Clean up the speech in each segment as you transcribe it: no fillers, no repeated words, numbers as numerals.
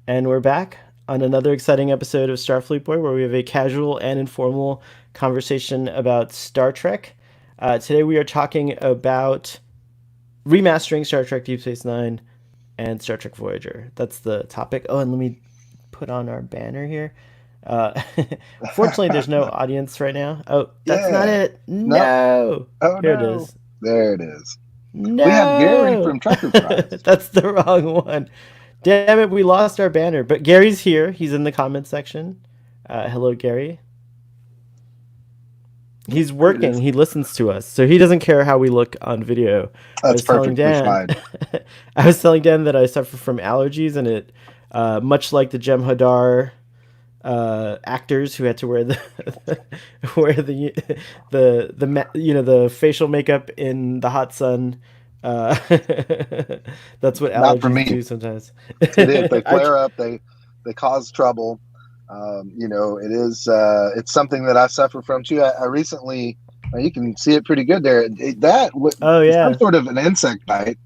And we're back on another exciting episode of Starfleet Boy, where we have a casual and informal conversation about Star Trek. Today we are talking about remastering Star Trek Deep Space Nine and Star Trek Voyager. That's the topic. Oh, and let me put on our banner here. Uh, Fortunately, there's no audience right now. Oh, that's not Yeah. it. No. No. Oh Here it no. is. There it is. We have Gary No. from Trucker Prize. That's the wrong one. Damn it, we lost our banner. But Gary's here. He's in the comment section. Hello, Gary. He's There it working. is. He listens to us, so he doesn't care how we look on video. I That's was telling perfectly Dan. fine. I was telling Dan that I suffer from allergies, and it, much like the Jem'Hadar actors who had to wear the wear the facial makeup in the hot sun. That's what Not for allergies me. do sometimes. It is. They I, flare up. They cause trouble. It is. It's something that I suffer from too. I recently. You can see it pretty good there. That oh was some yeah, sort of an insect bite,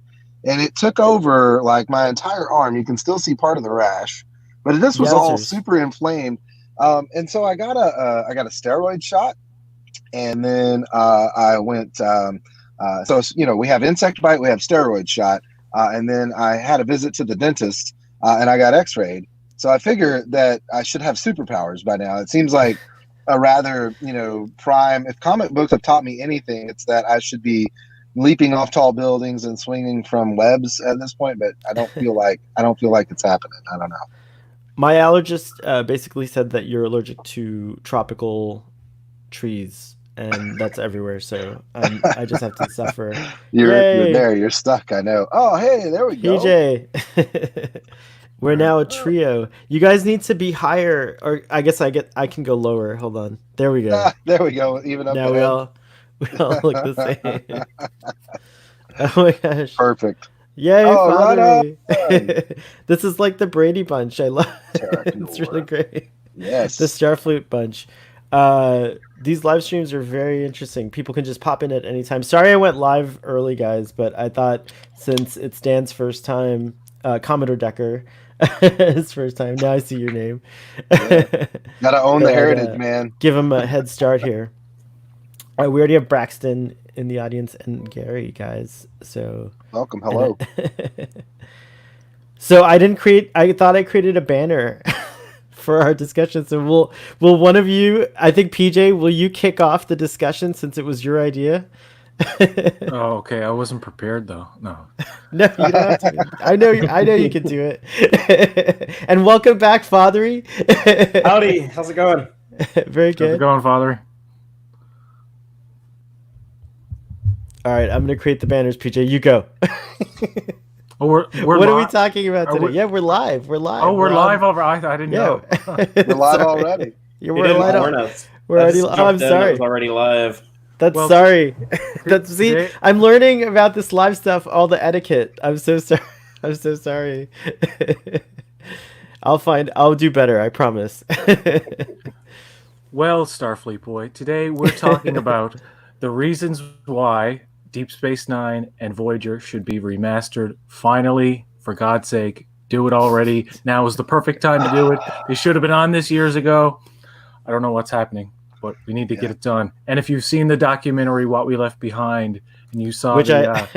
and it took over like my entire arm. You can still see part of the rash, but this was all yowzers. super inflamed. And so I got a steroid shot, and then I went. We have insect bite, we have steroid shot, and then I had a visit to the dentist, and I got X-rayed. So I figure that I should have superpowers by now. It seems like a rather prime. If comic books have taught me anything, it's that I should be leaping off tall buildings and swinging from webs at this point. But I don't feel like it's happening. I don't know. My allergist basically said that you're allergic to tropical trees, and that's everywhere. So I just have to suffer. You're Yay, there. You're stuck. I know. Oh, hey, there we go. PJ. We're Where? now a trio. You guys need to be higher, or I guess I can go lower. Hold on. There we go. There we go. Even up Now the we all look the same. head. Oh my gosh. Perfect. Yay, Oh, right father. on. This is like the Brady Bunch. I love it. It's really Terracor. great. The Yes. Starfleet Bunch. These live streams are very interesting. People can just pop in at any time. Sorry I went live early, guys, but I thought since it's Dan's first time, Commodore Decker, his first time. Now I see your name. Yeah. Gotta own the That, heritage, man. give him a head start here. We already have Braxton in the audience and Gary, guys. So Welcome. Hello. so I thought I created a banner for our discussion. So will one of you, I think PJ, will you kick off the discussion since it was your idea? Oh, okay. I wasn't prepared though. No. No, you don't have to. I know you can do it. And welcome back, Fathery. Howdy, how's it going? Very How's it good. going, Father? All right, I'm gonna create the banners, PJ. You go. Oh, we're What are we live. talking about Are today? we- Yeah, we're live. We're live. Oh, we're live on- over. I didn't know. Yeah. We're live Sorry. already. Yeah, You we're didn't live. warn us. We're I already. just Oh, jumped I'm in, that sorry. was already live. That's Well, sorry. That's see. today- I'm learning about this live stuff, all the etiquette. I'm so sorry. I'm so sorry. I'll do better. I promise. Well, Starfleet boy, today we're talking about the reasons why Deep Space Nine and Voyager should be remastered. Finally, for God's sake, do it already. Now is the perfect time to do it. They should have been on this years ago. I don't know what's happening, but we need to get it done. And if you've seen the documentary "What We Left Behind" and you saw which the,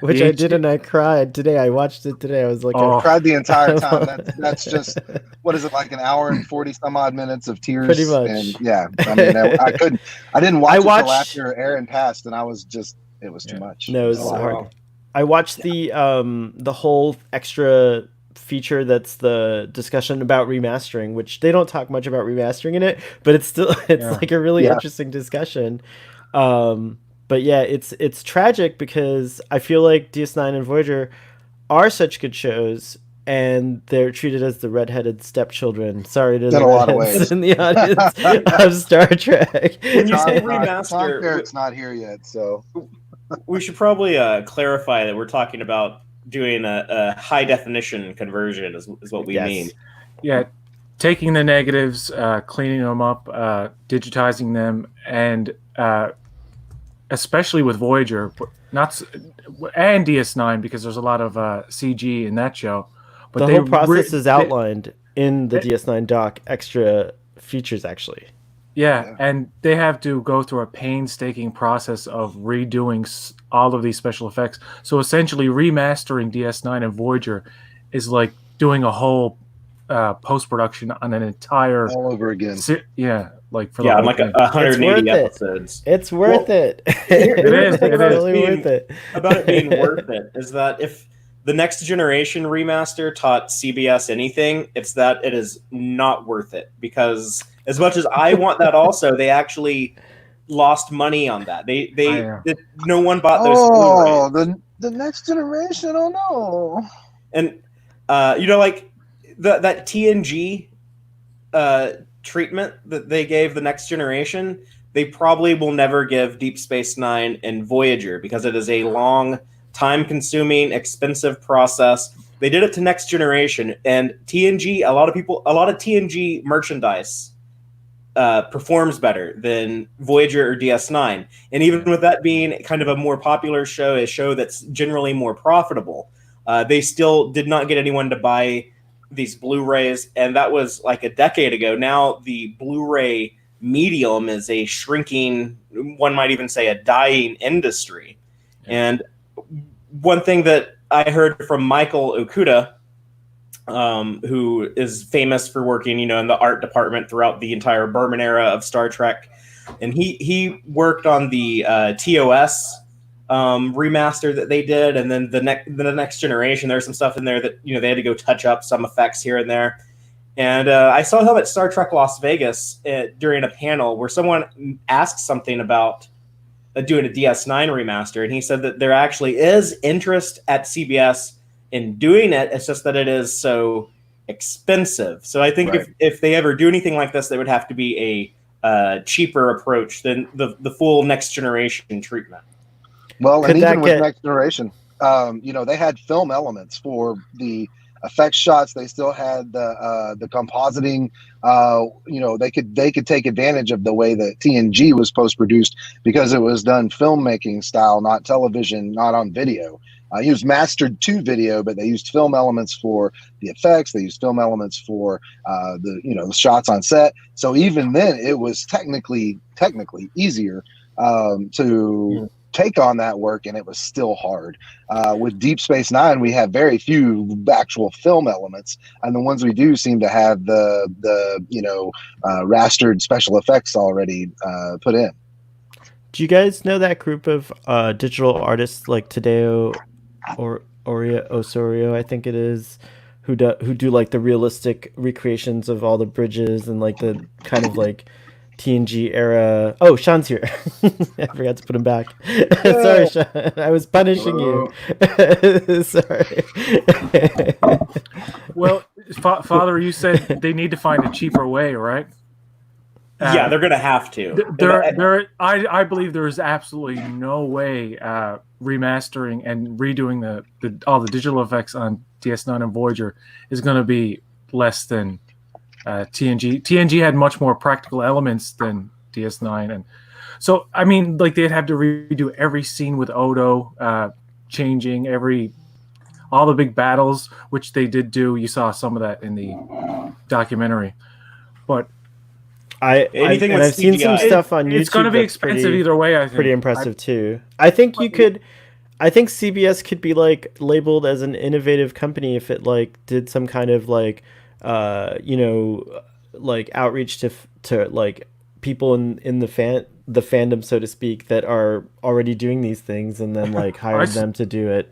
which the I HD did, and I cried today. I watched it today. I was like, Oh. Cried the entire time. That's just what is it, like an hour and 40 some odd minutes of tears? Pretty much. And yeah, I mean, I didn't watch I it till watched- after Aaron passed, and I was just, it was too much. No, it was Oh, hard. wow. I watched the whole extra feature that's the discussion about remastering, which they don't talk much about remastering in it, but it's Yeah. like a really Yeah. interesting discussion. But yeah, it's tragic because I feel like DS9 and Voyager are such good shows, and they're treated as the redheaded stepchildren. Sorry to In the a lot of redheads ways. in the audience of Star Trek. When you say Tom remaster, Parrott's not here yet, so we should probably clarify that we're talking about doing a high definition conversion is what we Yes. mean. Yeah, taking the negatives, cleaning them up, digitizing them, and especially with Voyager, not and DS9 because there's a lot of CG in that show. But the they whole process is they- outlined in the DS9 doc. Extra features, actually. Yeah, and they have to go through a painstaking process of redoing all of these special effects. So essentially, remastering DS9 and Voyager is like doing a whole post production on an entire, all over again. like for the Yeah, whole like thing. 180 It's worth it. episodes. It's worth it. Here's is, the thing it about is. Totally worth it. about it being worth it is that if the next generation remaster taught CBS anything, it's that it is not worth it, because as much as I want that also, they actually lost money on that. No one bought those Oh, Blu-rays. the next generation. Oh no. And like that TNG treatment that they gave the next generation, they probably will never give Deep Space Nine and Voyager, because it is a long, time-consuming, expensive process. They did it to Next Generation, and TNG. A lot of TNG merchandise performs better than Voyager or DS9. And even with that being kind of a more popular show, a show that's generally more profitable, they still did not get anyone to buy these Blu-rays, and that was like a decade ago. Now the Blu-ray medium is a shrinking, one might even say a dying industry. Yeah. And one thing that I heard from Michael Okuda, who is famous for working, in the art department throughout the entire Berman era of Star Trek, and he worked on the TOS remaster that they did, and then the next generation. There's some stuff in there that they had to go touch up some effects here and there. And I saw him at Star Trek Las Vegas during a panel where someone asked something about doing a DS9 remaster, and he said that there actually is interest at CBS in doing it. It's just that it is so expensive. So I think Right. if they ever do anything like this, they would have to be a cheaper approach than the full next generation treatment. Well, Could and that even with get- Next Generation, they had film elements for the effect shots. They still had the compositing. They could take advantage of the way that TNG was post produced, because it was done filmmaking style, not television, not on video. It was mastered to video, but they used film elements for the effects. They used film elements for the shots on set. So even then, it was technically easier to take on that work, and it was still hard. With Deep Space Nine, we have very few actual film elements, and the ones we do seem to have the rastered special effects already put in. Do you guys know that group of digital artists like Tadeo or Osorio, I think it is, who do like the realistic recreations of all the bridges and like the kind of like TNG era. Oh, Sean's here. I forgot to put him back. Sorry, Sean. I was punishing you. Sorry. Well, Father, you said they need to find a cheaper way, right? Yeah, they're gonna have to. I believe there is absolutely no way remastering and redoing all the digital effects on DS9 and Voyager is going to be less than TNG. TNG had much more practical elements than DS9, and so I mean, like they'd have to redo every scene with Odo, changing all the big battles, which they did do. You saw some of that in the documentary, but. I've seen some stuff on YouTube. It's going to be expensive either way. I think pretty impressive too. I think CBS could be like labeled as an innovative company if it like did some kind of like like outreach to like people in the fandom, so to speak, that are already doing these things, and then like hired them to do it.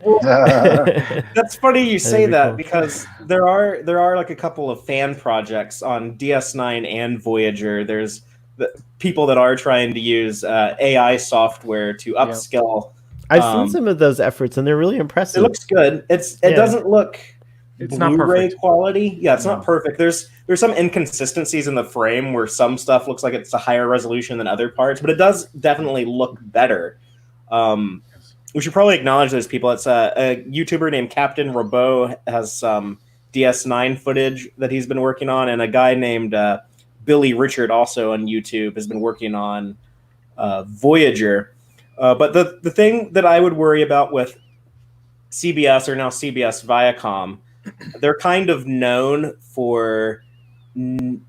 That's funny you say that, cool. because there are like a couple of fan projects on DS9 and Voyager. There's the people that are trying to use AI software to upscale. I've seen some of those efforts, and they're really impressive. It looks good. It doesn't look it's not Blu-ray perfect quality. Yeah, it's not perfect. There's some inconsistencies in the frame where some stuff looks like it's a higher resolution than other parts, but it does definitely look better. We should probably acknowledge those people. It's a YouTuber named Captain Robot has some DS9 footage that he's been working on, and a guy named Billy Richard also on YouTube has been working on Voyager. But the thing that I would worry about with CBS, or now CBS Viacom, they're kind of known for in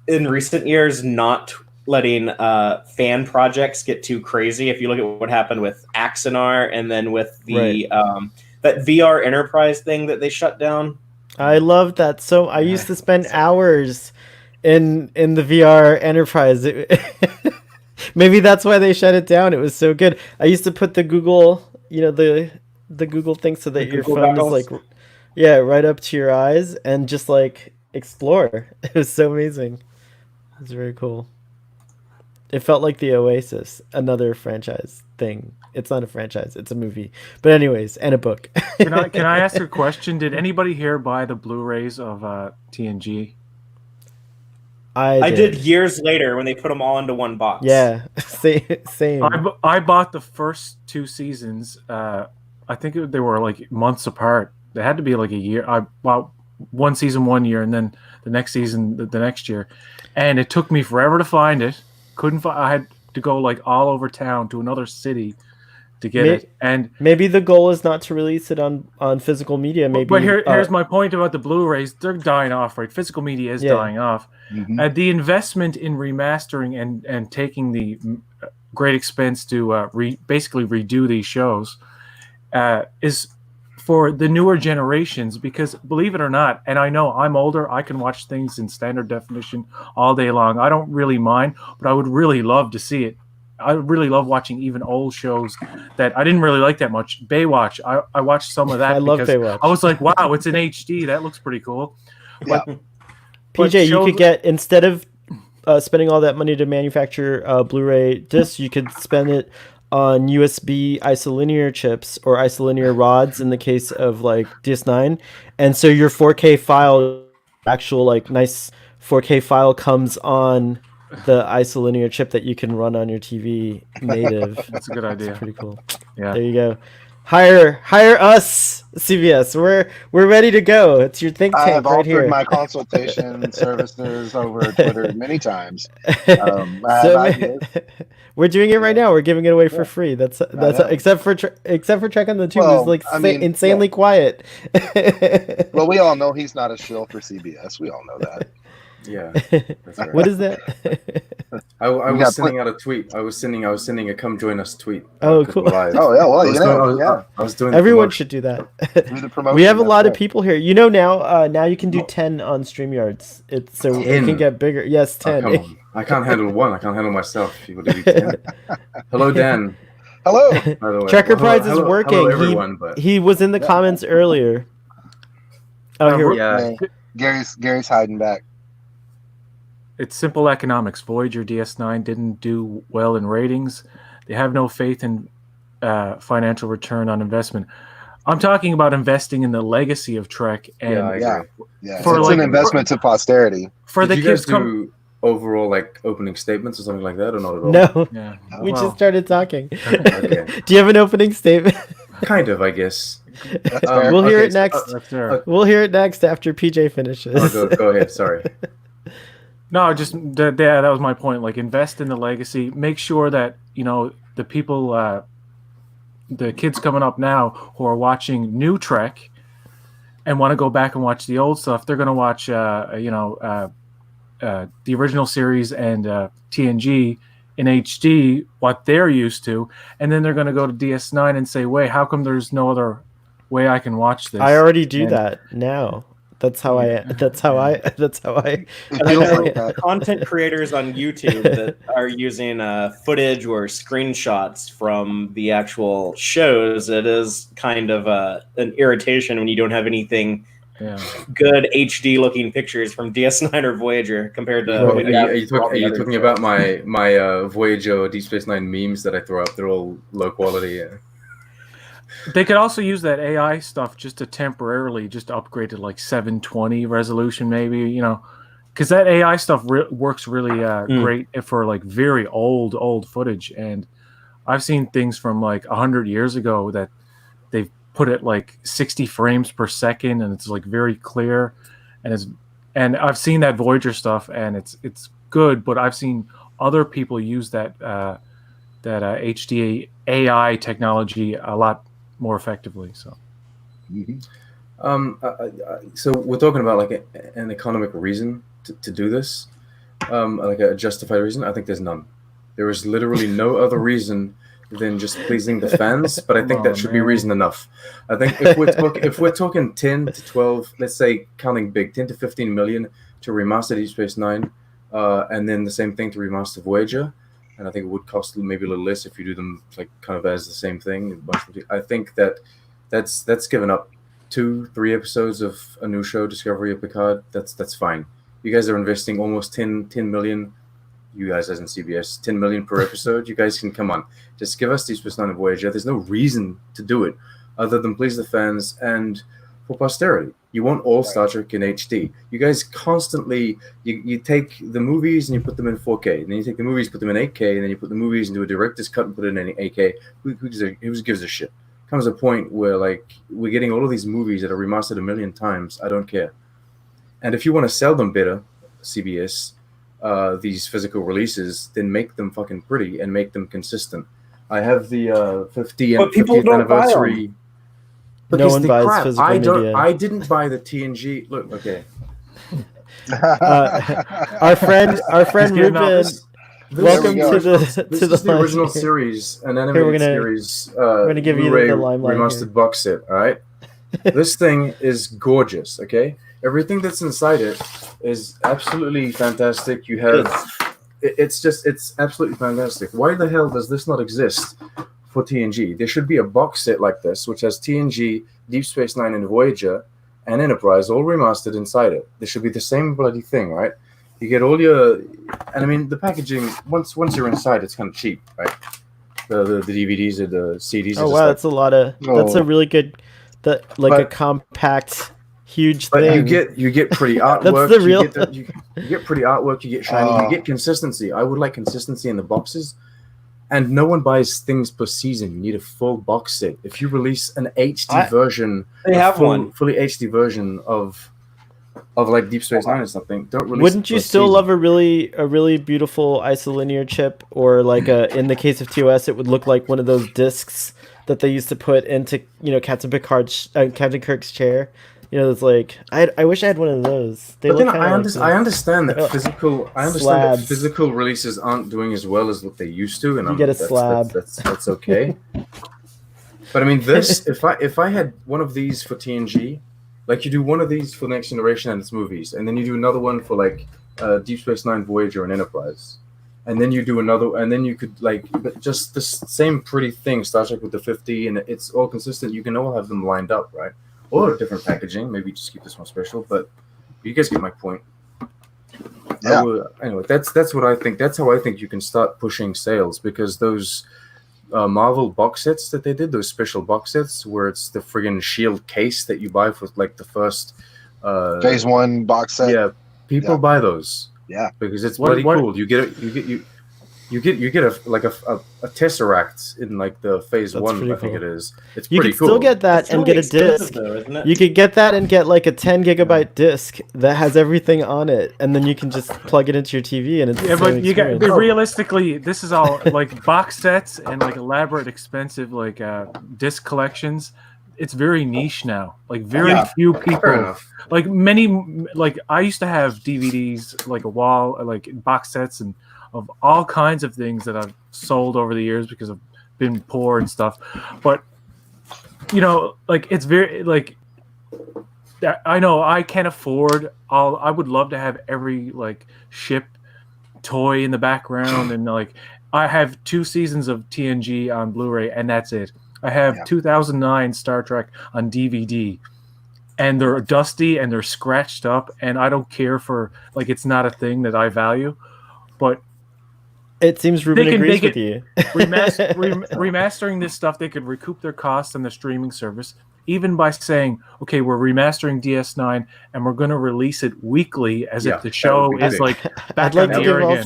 recent years not letting fan projects get too crazy. If you look at what happened with Axonar and then with the that VR Enterprise thing that they shut down. I love that. So I used to spend hours in the VR Enterprise. Maybe that's why they shut it down. It was so good. I used to put the Google, the Google thing so that your phone goggles. is like, right up to your eyes and just like explore. It was so amazing. It was very cool. It felt like the Oasis, another franchise thing. It's not a franchise; it's a movie. But anyways, and a book. Can I ask a question? Did anybody here buy the Blu-rays of TNG? I did years later when they put them all into one box. Yeah, same. I bought the first 2 seasons. I think they were like months apart. They had to be like a year. I bought one season 1 year, and then the next season the next year, and it took me forever to find it. I had to go like all over town to another city to get it. And maybe the goal is not to release it on physical media. Maybe, but here's my point about the Blu-rays. They're dying off, right? Physical media is dying off. Mm-hmm. The investment in remastering and taking the great expense to basically redo these shows is for the newer generations, because believe it or not, and I know I'm older, I can watch things in standard definition all day long. I don't really mind, but I would really love to see it. I really love watching even old shows that I didn't really like that much. Baywatch, I watched some of that. I love Baywatch. I was like, wow, it's in HD. That looks pretty cool. Yeah. PJ, you could get, instead of spending all that money to manufacture Blu-ray discs, you could spend it on USB isolinear chips or isolinear rods in the case of like DS9, and so your 4K file, actual like nice 4K file, comes on the isolinear chip that you can run on your TV native. That's a good idea. That's pretty cool. Yeah. There you go. Hire us, CBS. We're ready to go. It's your think tank I have right offered here. my consultation services over Twitter many times. I have ideas. We're doing it right now. We're giving it away for free. That's except for Trek on the Tube, who's like insanely quiet. Well, we all know he's not a shill for CBS. We all know that. Yeah, that's right. What is that? I was sending out a tweet. I was sending a come join us tweet. Oh, cool. Live. Oh yeah, well I was doing. Everyone should do that. Do the promotion, We have a that's lot of right. people here. You know now you can do 10 on StreamYards. It's so 10? it can get bigger. Yes, 10. Oh, come on. I can't handle one. I can't handle myself. People do 10. Hello, Dan. Hello. By the way. Trekker Prize is hello, working. Hello, everyone, He was in the comments earlier. Oh, here. Yeah. Gary's hiding back. It's simple economics. Voyager DS9 didn't do well in ratings. They have no faith in financial return on investment. I'm talking about investing in the legacy of Trek, and Yeah. For It's like- an investment to posterity. for Did the you kids guys do overall like opening statements or something like that, or not at all? No, Yeah. we Well, just started talking. Okay. Do you have an opening statement? Kind of, I guess. fair. We'll hear okay, it next. that's fair. We'll hear it next after PJ finishes. Go ahead. Sorry. No, just that was my point. Like, invest in the legacy. Make sure that the people, the kids coming up now who are watching new Trek and want to go back and watch the old stuff. They're going to watch, the original series and TNG in HD, what they're used to, and then they're going to go to DS9 and say, "Wait, how come there's no other way I can watch this?" I already do And- that now. That's how I. It feels like that. Content creators on YouTube that are using footage or screenshots from the actual shows, it is kind of an irritation when you don't have anything Yeah. good HD looking pictures from DS9 or Voyager compared to. Well, what are you have you for all the other talking shows. about my Voyager or Deep Space Nine memes that I throw up? They're all low quality. Yeah. They could also use that AI stuff just to temporarily just upgrade to like 720 resolution, maybe, because that AI stuff works really great for like very old footage. And I've seen things from like 100 years ago that they've put it like 60 frames per second, and it's like very clear, and I've seen that Voyager stuff, and it's good. But I've seen other people use that HD AI technology a lot more effectively. So Mhm. So we're talking about like an economic reason to do this, like a justified reason. I think there's none. There is literally no other reason than just pleasing the fans. But I think that should be reason enough. I think if we're talking 10 to 12, let's say counting big, 10 to 15 million to remaster Deep Space Nine, and then the same thing to remaster Voyager. And I think it would cost maybe a little less if you do them like kind of as the same thing. I think that's given up 2-3 episodes of a new show, Discovery of Picard. That's fine. You guys are investing almost 10 million. You guys as in CBS, 10 million per episode. You guys can come on. Just give us Deep Space Nine and Voyager. There's no reason to do it other than please the fans and for posterity. You want all Star Trek in HD. You guys constantly, you take the movies and you put them in 4K. And then you take the movies, put them in 8K, and then you put the movies into a director's cut and put it in 8K. Who gives a shit? Comes a point where like we're getting all of these movies that are remastered a million times. I don't care. And if you want to sell them better, CBS, these physical releases, then make them fucking pretty and make them consistent. I have the 50th anniversary. No one buys physical media. I didn't buy the TNG. Look, okay. Our friend Ruben. Welcome to the original series, an animated series. We're gonna give you the limelight. Remastered box set. All right. This thing is gorgeous. Okay, everything that's inside it is absolutely fantastic. You have, it's absolutely fantastic. Why the hell does this not exist for TNG? There should be a box set like this, which has TNG, Deep Space Nine, and Voyager, and Enterprise all remastered inside it. There should be the same bloody thing, right? You get all your, and I mean the packaging. Once you're inside, it's kind of cheap, right? The DVDs or the CDs. Oh wow, that's a lot of. That's a really good, a compact, huge but thing. You get pretty artwork. That's the real. You get pretty artwork. You get shiny. You get consistency. I would like consistency in the boxes. And no one buys things per season. You need a full box set. If you release an HD version, they have one fully HD version of like Deep Space Nine or something. Don't release. Wouldn't you still love a really beautiful isolinear chip, or like in the case of TOS, it would look like one of those discs that they used to put into Captain Kirk's chair. It's like I wish I had one of those. But then I understand that physical releases aren't doing as well as what they used to, and you get a slab. That's okay. But I mean, this if I had one of these for TNG, like you do one of these for Next Generation and its movies, and then you do another one for like Deep Space Nine, Voyager, and Enterprise, and then you do another, and then you could but just the same pretty thing, Star Trek with the 50, and it's all consistent. You can all have them lined up, right? Or different packaging. Maybe just keep this one special, but you guys get my point. Yeah. Anyway, that's what I think. That's how I think you can start pushing sales, because those Marvel box sets that they did, those special box sets where it's the friggin' shield case that you buy for like the first Phase 1 box set. Yeah, people buy those. Yeah, because it's bloody cool. You get a Tesseract in like the Phase 1, I think it is. It's pretty cool. You can still get that and get a disc. Though, you could get that and get like a 10 gigabyte disc that has everything on it, and then you can just plug it into your TV and it's but you got realistically, this is all like box sets and like elaborate, expensive like disc collections. It's very niche now. Like very few people. Like many, like I used to have DVDs, like a wall, like box sets and of all kinds of things that I've sold over the years because I've been poor and stuff. But like it's very like I know I can't afford all. I would love to have every like ship toy in the background, and like I have 2 seasons of TNG on Blu-ray, and that's it. I have 2009 Star Trek on DVD, and they're dusty and they're scratched up, and I don't care for like it's not a thing that I value, but. It seems Ruben agrees with you. Remastering this stuff, they could recoup their costs on the streaming service, even by saying, okay, we're remastering DS9 and we're going to release it weekly as if the show is like back on the air again.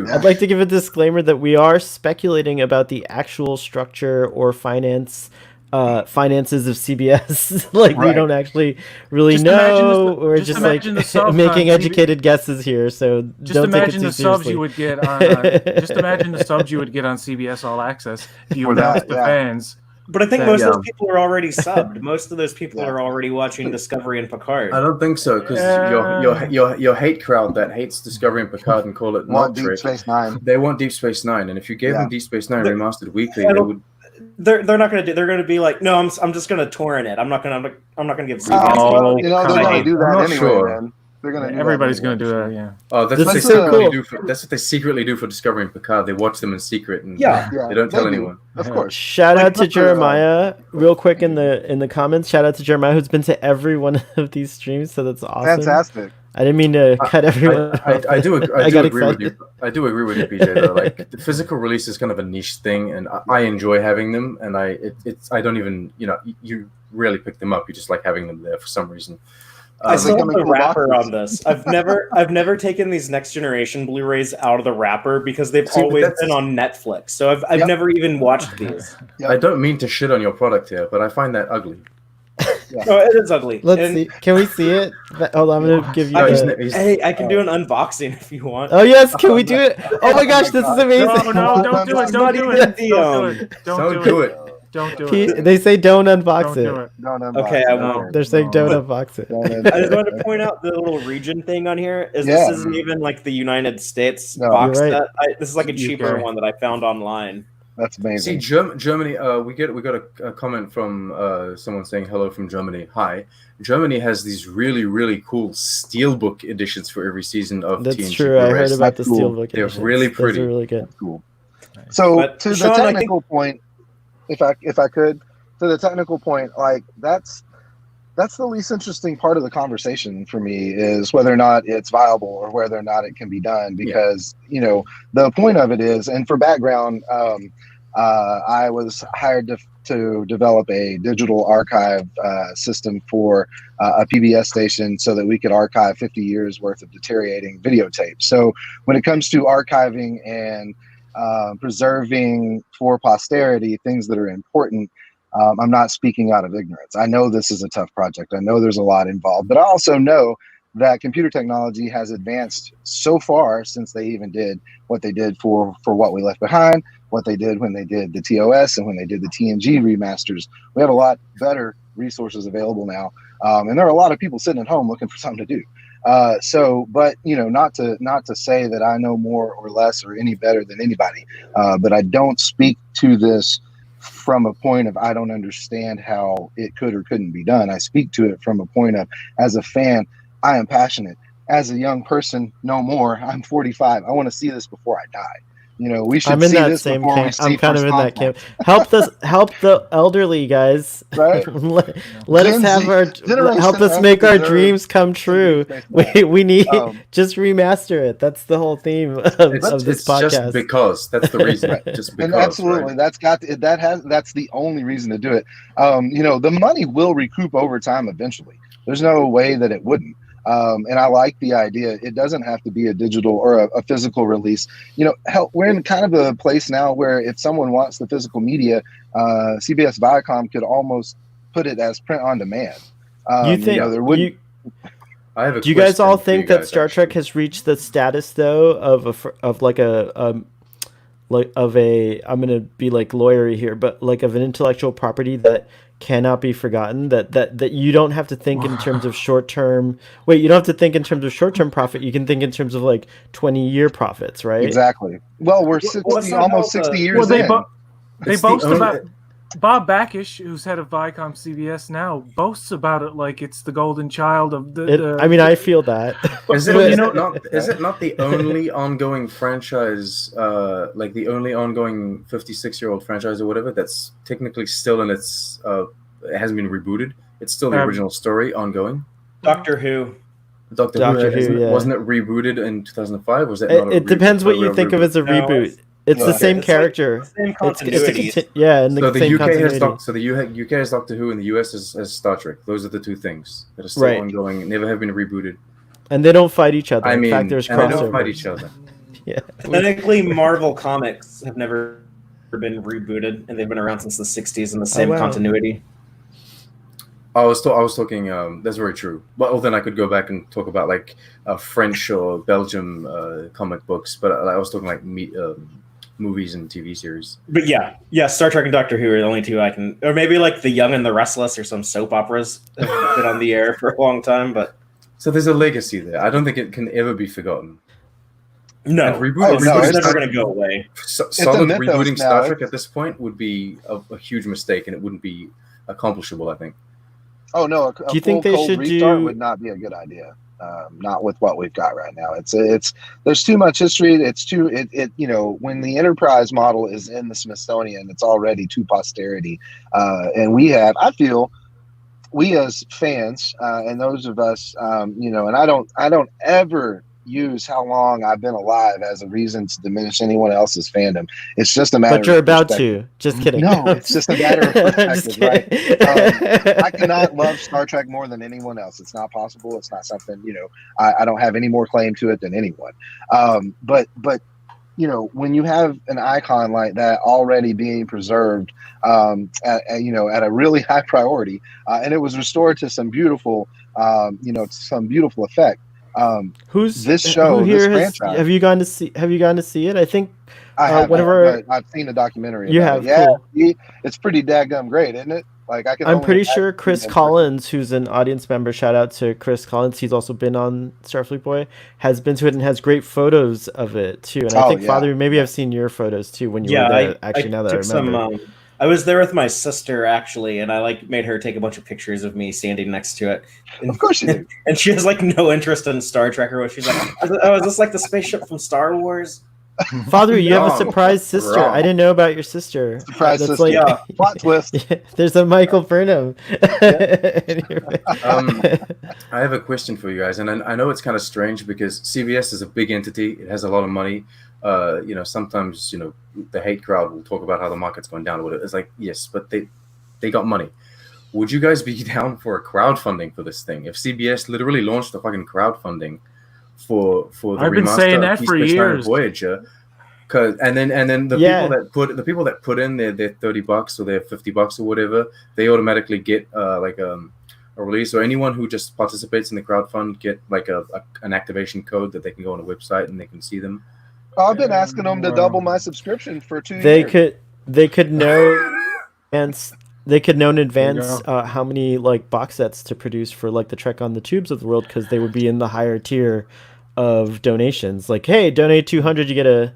I'd like to give a disclaimer that we are speculating about the actual structure or finances of CBS. We don't actually really know. We're just like making educated guesses here. So just imagine the subs you would get on. Just imagine the subs you would get on CBS All Access if you announced the fans. But I think That- most yeah. of those people are already subbed. Most of those people Yeah. are already watching Discovery and Picard. I don't think so, because your hate crowd that hates Discovery and Picard and call it Want not Deep Trek, Space Nine. they want Deep Space Nine, and if you gave Yeah. them Deep Space Nine They're- remastered weekly, I they don't- would. They're not going to do. They're going to be like, no, I'm just going to torrent it. I'm not going to give CBS. Oh, money. You know, they're come going to on. do I'm that not anyway, sure. man. They're going to do Everybody's that going to do anyway. that. Yeah. Oh, that's This what they is so secretly cool. do. That's what they secretly do for Discovery and Picard. They watch them in secret, and Yeah. Yeah, they don't tell do. anyone. Of course. Shout Like, out to not for, Jeremiah, real quick in the comments. Shout out to Jeremiah, who's been to every one of these streams, so that's awesome. Fantastic. I didn't mean to cut everyone off. I do I got agree with you. excited. I do agree with you, PJ. Though, like the physical release is kind of a niche thing, and I enjoy having them. And I don't even you rarely pick them up. You just like having them there for some reason. I still they have come the in cool wrapper boxes. on this. I've never taken these next generation Blu-rays out of the wrapper because they've See, but always that's- been on Netflix. So I've Yep. never even watched these. Yep. I don't mean to shit on your product here, but I find that ugly. No, it is ugly. Let's And- see. Can we see it? Hold on, I'm gonna give you. No, the- Hey, I can do an unboxing if you want. Oh yes, can we do it? Oh my gosh, this is amazing. No, don't do it. It's Don't not do even it. the, Don't do it. Don't do it. Don't do He- it. they say don't unbox Don't do it. it. Don't unbox Okay, it. I won't. They're saying don't No. unbox it. Don't I just wanted to point out the little region thing on here. Is Yeah. this isn't even like the United States No. box You're right. set? This is like a cheaper UK. one that I found online. That's See, amazing. Germany. We got a comment from someone saying hello from Germany. Hi. Germany has these really, really cool steelbook editions for every season of That's TNG true. I heard Blu-rays. about the That's cool. steelbook. They're editions. really Those pretty. are really good. That's cool. So But, to Sean, the I think- technical point, if I could, to the technical point, like that's the least interesting part of the conversation for me is whether or not it's viable or whether or not it can be done. Because the point of it is, and for background, I was hired to develop a digital archive system for a PBS station so that we could archive 50 years worth of deteriorating videotape. So when it comes to archiving and preserving for posterity things that are important, I'm not speaking out of ignorance. I know this is a tough project. I know there's a lot involved, but I also know that computer technology has advanced so far since they even did what they did for What We Left Behind, what they did when they did the TOS and when they did the TNG remasters. We have a lot better resources available now, and there are a lot of people sitting at home looking for something to do. But not to say that I know more or less or any better than anybody, but I don't speak to this from a point of I don't understand how it could or couldn't be done. I speak to it from a point of, as a fan, I am passionate. As a young person, no more. I'm 45. I want to see this before I die. We should I'm in see that this same before we camp. see I'm kind of first in that contact, camp. Help the elderly guys. right? Let us Gen have Z- our Generation help us X make our deserves dreams come true. Space Nine. We need Um, just remaster it. That's the whole theme of this It's podcast. just because that's the reason. Just because, and absolutely, right? that's the only reason to do it. The money will recoup over time eventually. There's no way that it wouldn't. And I like the idea. It doesn't have to be a digital or a physical release. Hell, we're in kind of a place now where if someone wants the physical media, CBS Viacom could almost put it as print on demand. You think? there wouldn't. I have a Do you guys all question for you think that guys, Star Trek actually. has reached the status though of like a I'm gonna be like lawyery here, but like of an intellectual property that cannot be forgotten, that you don't have to think in terms of short-term you don't have to think in terms of short-term profit, you can think in terms of like 20-year profits, right? Exactly. Well, we're Well, 60, it's not almost about 60 the- years Well, they in. they It's the boast only- about Bob Backish, who's head of Viacom CBS now, boasts about it like it's the golden child of the. I mean, I feel that. Is it, But- is it not the only ongoing franchise, like the only ongoing 56-year-old franchise or whatever that's technically still in its, it hasn't been rebooted. It's still the original story ongoing. Doctor Who. Doctor Doctor Who, Who, yeah. wasn't it rebooted in 2005? Was that not a It depends what you real think of reboot? as a No, reboot. It's the okay. same It's like character. the same It's continuity. and the So the same UK continuity. UK has Doctor Who and the US has Star Trek. Those are the two things that are still Right. ongoing, never have been rebooted. And they don't fight each other. I In mean, fact, there's and they don't crossovers. fight each other. Yeah. Technically, Marvel comics have never been rebooted, and they've been around since the '60s in the same wow. continuity. I was talking. That's very true. Well, then I could go back and talk about like French or Belgium comic books, but I was talking like movies and TV series. But yeah, Star Trek and Doctor Who are the only two I can, or maybe like The Young and the Restless or some soap operas that have been on the air for a long time. But So there's a legacy there. I don't think it can ever be forgotten. no, And rebooting it's Star never Trek- going to go away. Solid mythos rebooting now. Star Trek at this point would be a huge mistake, and it wouldn't be accomplishable, I think. Oh no, Do you think they cold should restart do- would not be a good idea. Not with what we've got right now. It's there's too much history. It's too when the enterprise model is in the Smithsonian, it's already to posterity, and I feel we as fans and those of us, and I don't ever use how long I've been alive as a reason to diminish anyone else's fandom. It's just a matter. But you're of about perspective. to. Just kidding. No, it's just a matter of Just perspective, right? kidding. I cannot love Star Trek more than anyone else. It's not possible. It's not something, I don't have any more claim to it than anyone. But when you have an icon like that already being preserved at a really high priority, and it was restored to some beautiful, effect. Who's this show, who here this has, franchise? have you gone to see it? I think I have, whenever but I've seen a documentary. You about have, it. Yeah, cool. it's pretty daggum great, isn't it? Like I'm I'm pretty sure Chris Collins, who's an audience member, shout out to Chris Collins, he's also been on Starfleet Boy, has been to it and has great photos of it too. And I think Father, maybe I've seen your photos too when you were there. Actually, now that I remember. I was there with my sister actually, and I made her take a bunch of pictures of me standing next to it. And, of course you did. And she has no interest in Star Trek or what. She's like, "Oh, is this like the spaceship from Star Wars?" Father, you have a surprise sister. Wrong. I didn't know about your sister. Surprise That's sister. Plot twist. There's a Michael Burnham. I have a question for you guys, and I know it's kind of strange because CBS is a big entity. It has a lot of money. Sometimes the hate crowd will talk about how the market's going down. It's like, yes, but they got money. Would you guys be down for a crowdfunding for this thing? If CBS literally launched a fucking crowdfunding for the I've been remaster saying of that Deep for Space Nine years. Voyager, and then the people that put in their $30 or their $50 or whatever, they automatically get a release. Or anyone who just participates in the crowdfund get an activation code that they can go on a website and they can see them. I've been asking them to double my subscription for 2 years. They could know and they could know in advance There how many box sets to produce for the Trek on the Tubes of the world, because they would be in the higher tier of donations. Hey, donate 200, you get a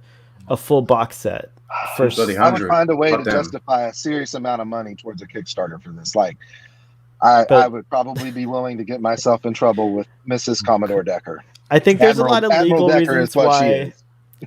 full box set. First, I would find a way to justify a serious amount of money towards a Kickstarter for this. I would probably be willing to get myself in trouble with Mrs. Commodore Decker. I think there's a lot of Admiral legal Decker reasons is what she why. is.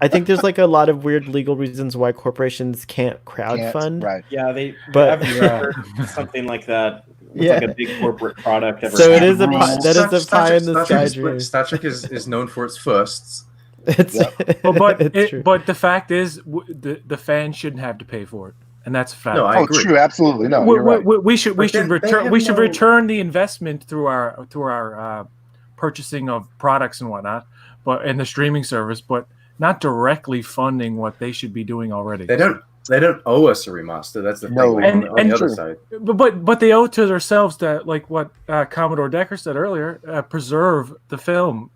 I think there's a lot of weird legal reasons why corporations can't crowdfund. Right. Yeah, But- I've heard something like that. It's like a big corporate product. So it is that is a pie in the sky dream. Star Trek is known for its firsts. It's it's true. But the fact is, the fans shouldn't have to pay for it, and that's a fact. No, I agree. True, absolutely. No, you're right. We should have return the investment through our purchasing of products and whatnot, and the streaming service, but not directly funding what they should be doing already. They don't owe us a remaster. That's the thing. No. On the other True. side. But they owe it to themselves to, what Commodore Decker said earlier, preserve the film,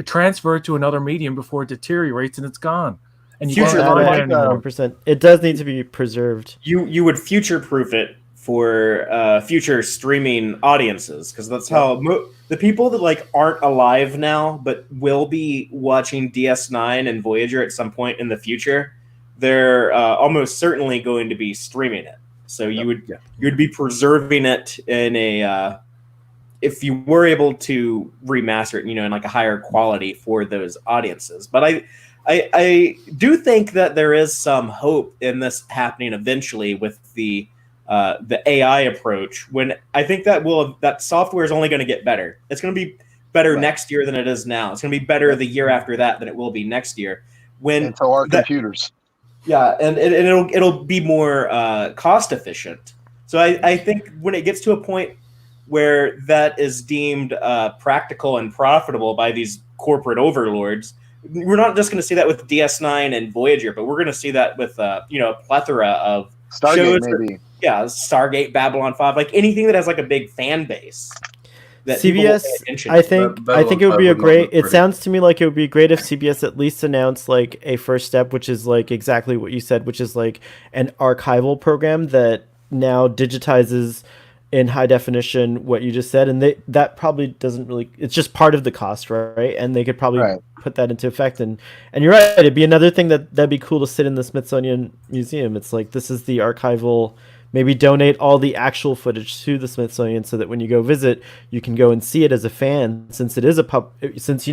transfer it to another medium before it deteriorates and it's gone. And you Future can't like, do it anymore. 100%. It does need to be preserved. You would future proof it for future streaming audiences, because that's how the people that aren't alive now but will be watching DS9 and Voyager at some point in the future, they're almost certainly going to be streaming it. So you would be preserving it in a if you were able to remaster it, in a higher quality for those audiences. But I do think that there is some hope in this happening eventually with the AI approach, when I think that software is only going to get better. It's going to be better next year than it is now. It's going to be better the year after that than it will be next year. And so our computers. Yeah, and it'll be more cost efficient. So I think when it gets to a point where that is deemed practical and profitable by these corporate overlords, we're not just going to see that with DS9 and Voyager, but we're going to see that with a plethora of Stargate, shows. maybe. Yeah, Stargate, Babylon 5, anything that has a big fan base. that people will pay CBS, attention I to. think Babylon it would 5 be a would not great. look It pretty. sounds to me like it would be great if CBS at least announced like a first step, which is like exactly what you said, which is like an archival program that now digitizes in high definition what you just said, and that probably doesn't really. It's just part of the cost, right? And they could probably Right. put that into effect. And you're right. It'd be another thing that'd be cool to sit in the Smithsonian Museum. It's like this is the archival. Maybe donate all the actual footage to the Smithsonian so that when you go visit, you can go and see it as a fan. Since it is a since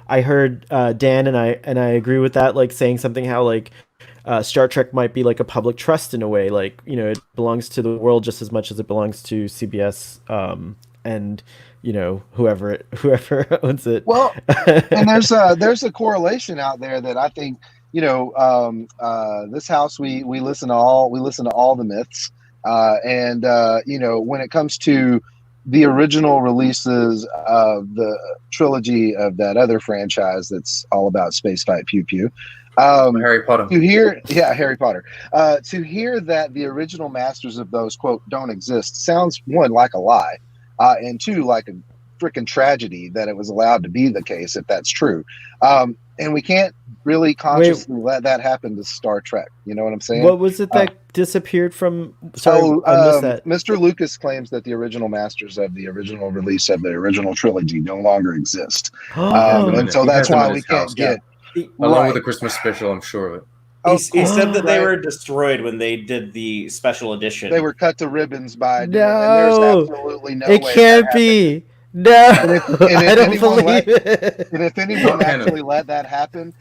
I heard Dan and I agree with that. Like saying something how like Star Trek might be like a public trust in a way. Like it belongs to the world just as much as it belongs to CBS and whoever owns it. Well, and there's a correlation out there that I think this house we listen to all the myths, and when it comes to the original releases of the trilogy of that other franchise that's all about space fight pew pew. Harry Potter. Harry Potter. To hear that the original masters of those quote don't exist sounds, one, like a lie, and two, like a freaking tragedy that it was allowed to be the case if that's true. And we can't really consciously let that happen to Star Trek. You know what I'm saying? What was it that disappeared from? Sorry, I missed that. Mr. Lucas claims that the original masters of the original release of the original trilogy no longer exist, and so that's why we can't get. Along with the Christmas special, I'm sure of it. He said that they were destroyed when they did the special edition. They were cut to ribbons by. No, and there's absolutely no way it can't be. No, I don't believe it. And if anyone actually let that happen,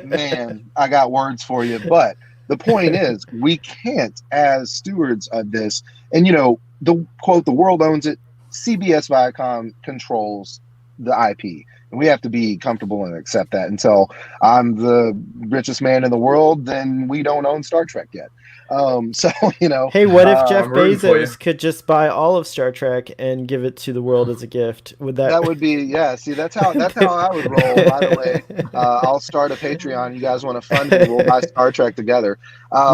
man, I got words for you. But the point is, we can't, as stewards of this, and the quote, the world owns it. CBS Viacom controls the IP. And we have to be comfortable and accept that. Until I'm the richest man in the world, then we don't own Star Trek yet. Hey, what if Jeff I'm rooting for you. Bezos could just buy all of Star Trek and give it to the world as a gift? Would that would be See, that's how I would roll. By the way, I'll start a Patreon. You guys want to fund me? We'll buy Star Trek together.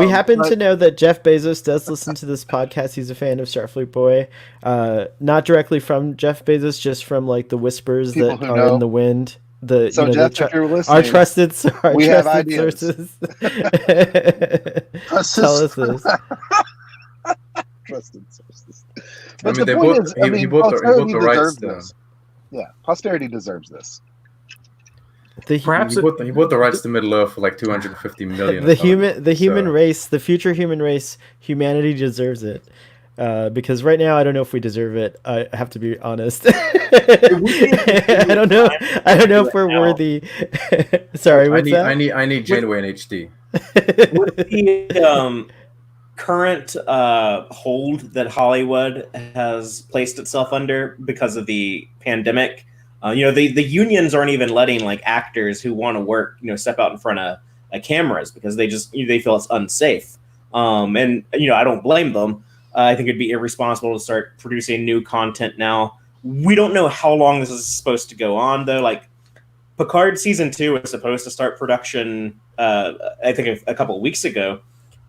We happen to know that Jeff Bezos does listen to this podcast. He's a fan of Starfleet Boy, not directly from Jeff Bezos, just from like the whispers People that who are know. in the wind. Jeff, if you're listening, our trusted ideas. sources. Trusted Tell us this. Trusted sources. I But mean, the point is, he bought the rights to them. this. Yeah, posterity deserves this. Perhaps He bought the rights to Middle Earth for like 250 million. The human race, the future human race, humanity deserves it. Because right now I don't know if we deserve it. I have to be honest. I don't know if we're worthy. Sorry, what's that? I need Janeway in HD. With the current hold that Hollywood has placed itself under because of the pandemic, the unions aren't even letting like actors who want to work, step out in front of cameras because they feel it's unsafe. And I don't blame them. I think it'd be irresponsible to start producing new content now. We don't know how long this is supposed to go on, though. Like, Picard Season 2 was supposed to start production, I think, a couple of weeks ago.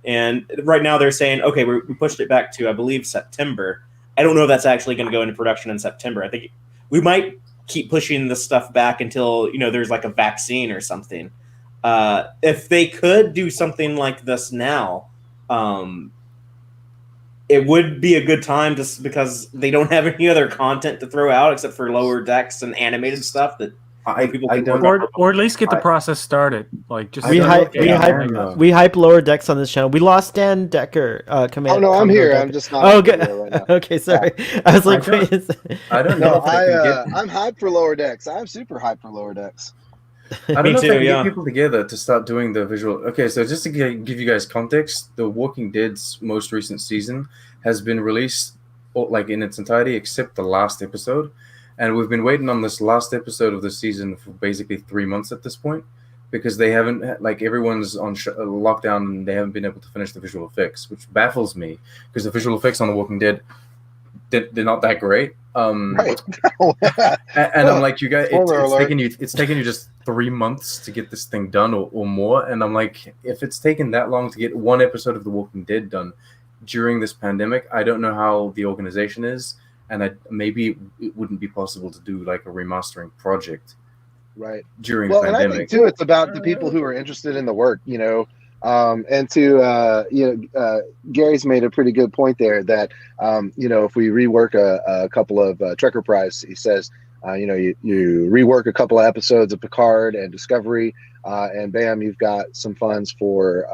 And right now they're saying, okay, we pushed it back to, I believe, September. I don't know if that's actually going to go into production in September. I think we might keep pushing this stuff back until, there's like a vaccine or something. If they could do something like this now, it would be a good time just because they don't have any other content to throw out except for Lower Decks and animated stuff that people can work on. or at least get the process started. Like just we hype Lower Decks on this channel. We lost Dan Decker. Oh no, I'm here. I'm just not. Oh, good. Right now. Okay, sorry. Yeah. I was like, I don't know. I'm hyped for Lower Decks. I'm super hyped for Lower Decks. I don't know if I can get people together to start doing the visual. Okay, so just to give you guys context, The Walking Dead's most recent season has been released like in its entirety except the last episode, and we've been waiting on this last episode of the season for basically 3 months at this point because they haven't, like, everyone's on lockdown and they haven't been able to finish the visual effects, which baffles me because the visual effects on The Walking Dead, they're not that great. Right. and I'm like, you guys, it's taken you just 3 months to get this thing done or more. And I'm like, if it's taken that long to get one episode of The Walking Dead done during this pandemic, I don't know how the organization is. and maybe it wouldn't be possible to do like a remastering project Right. during Well, a and I pandemic. think too, it's about the people who are interested in the work, and to Gary's made a pretty good point there that if we rework a couple of Trekker Prize, he says, you rework a couple of episodes of Picard and Discovery, and bam, you've got some funds for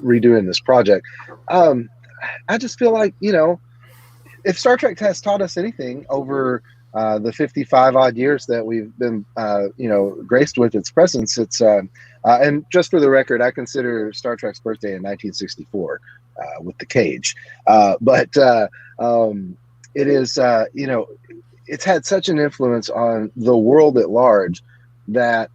redoing this project. I just feel like, if Star Trek has taught us anything over the 55 odd years that we've been, graced with its presence, it's and just for the record, I consider Star Trek's birthday in 1964 with the cage, but it is, it's had such an influence on the world at large that,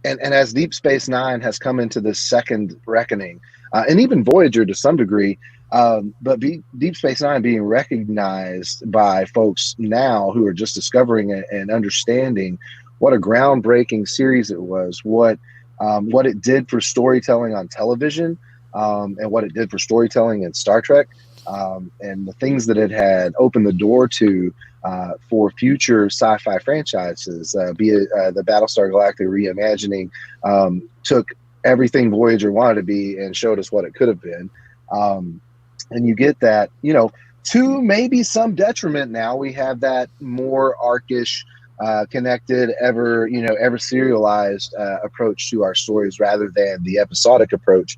and as Deep Space Nine has come into this second reckoning, and even Voyager to some degree. But Deep Space Nine being recognized by folks now who are just discovering it and understanding what a groundbreaking series it was, what it did for storytelling on television, and what it did for storytelling in Star Trek, and the things that it had opened the door to for future sci-fi franchises, be it the Battlestar Galactica reimagining, took everything Voyager wanted to be and showed us what it could have been. And you get that, to maybe some detriment now, we have that more arcish, connected, ever serialized approach to our stories rather than the episodic approach,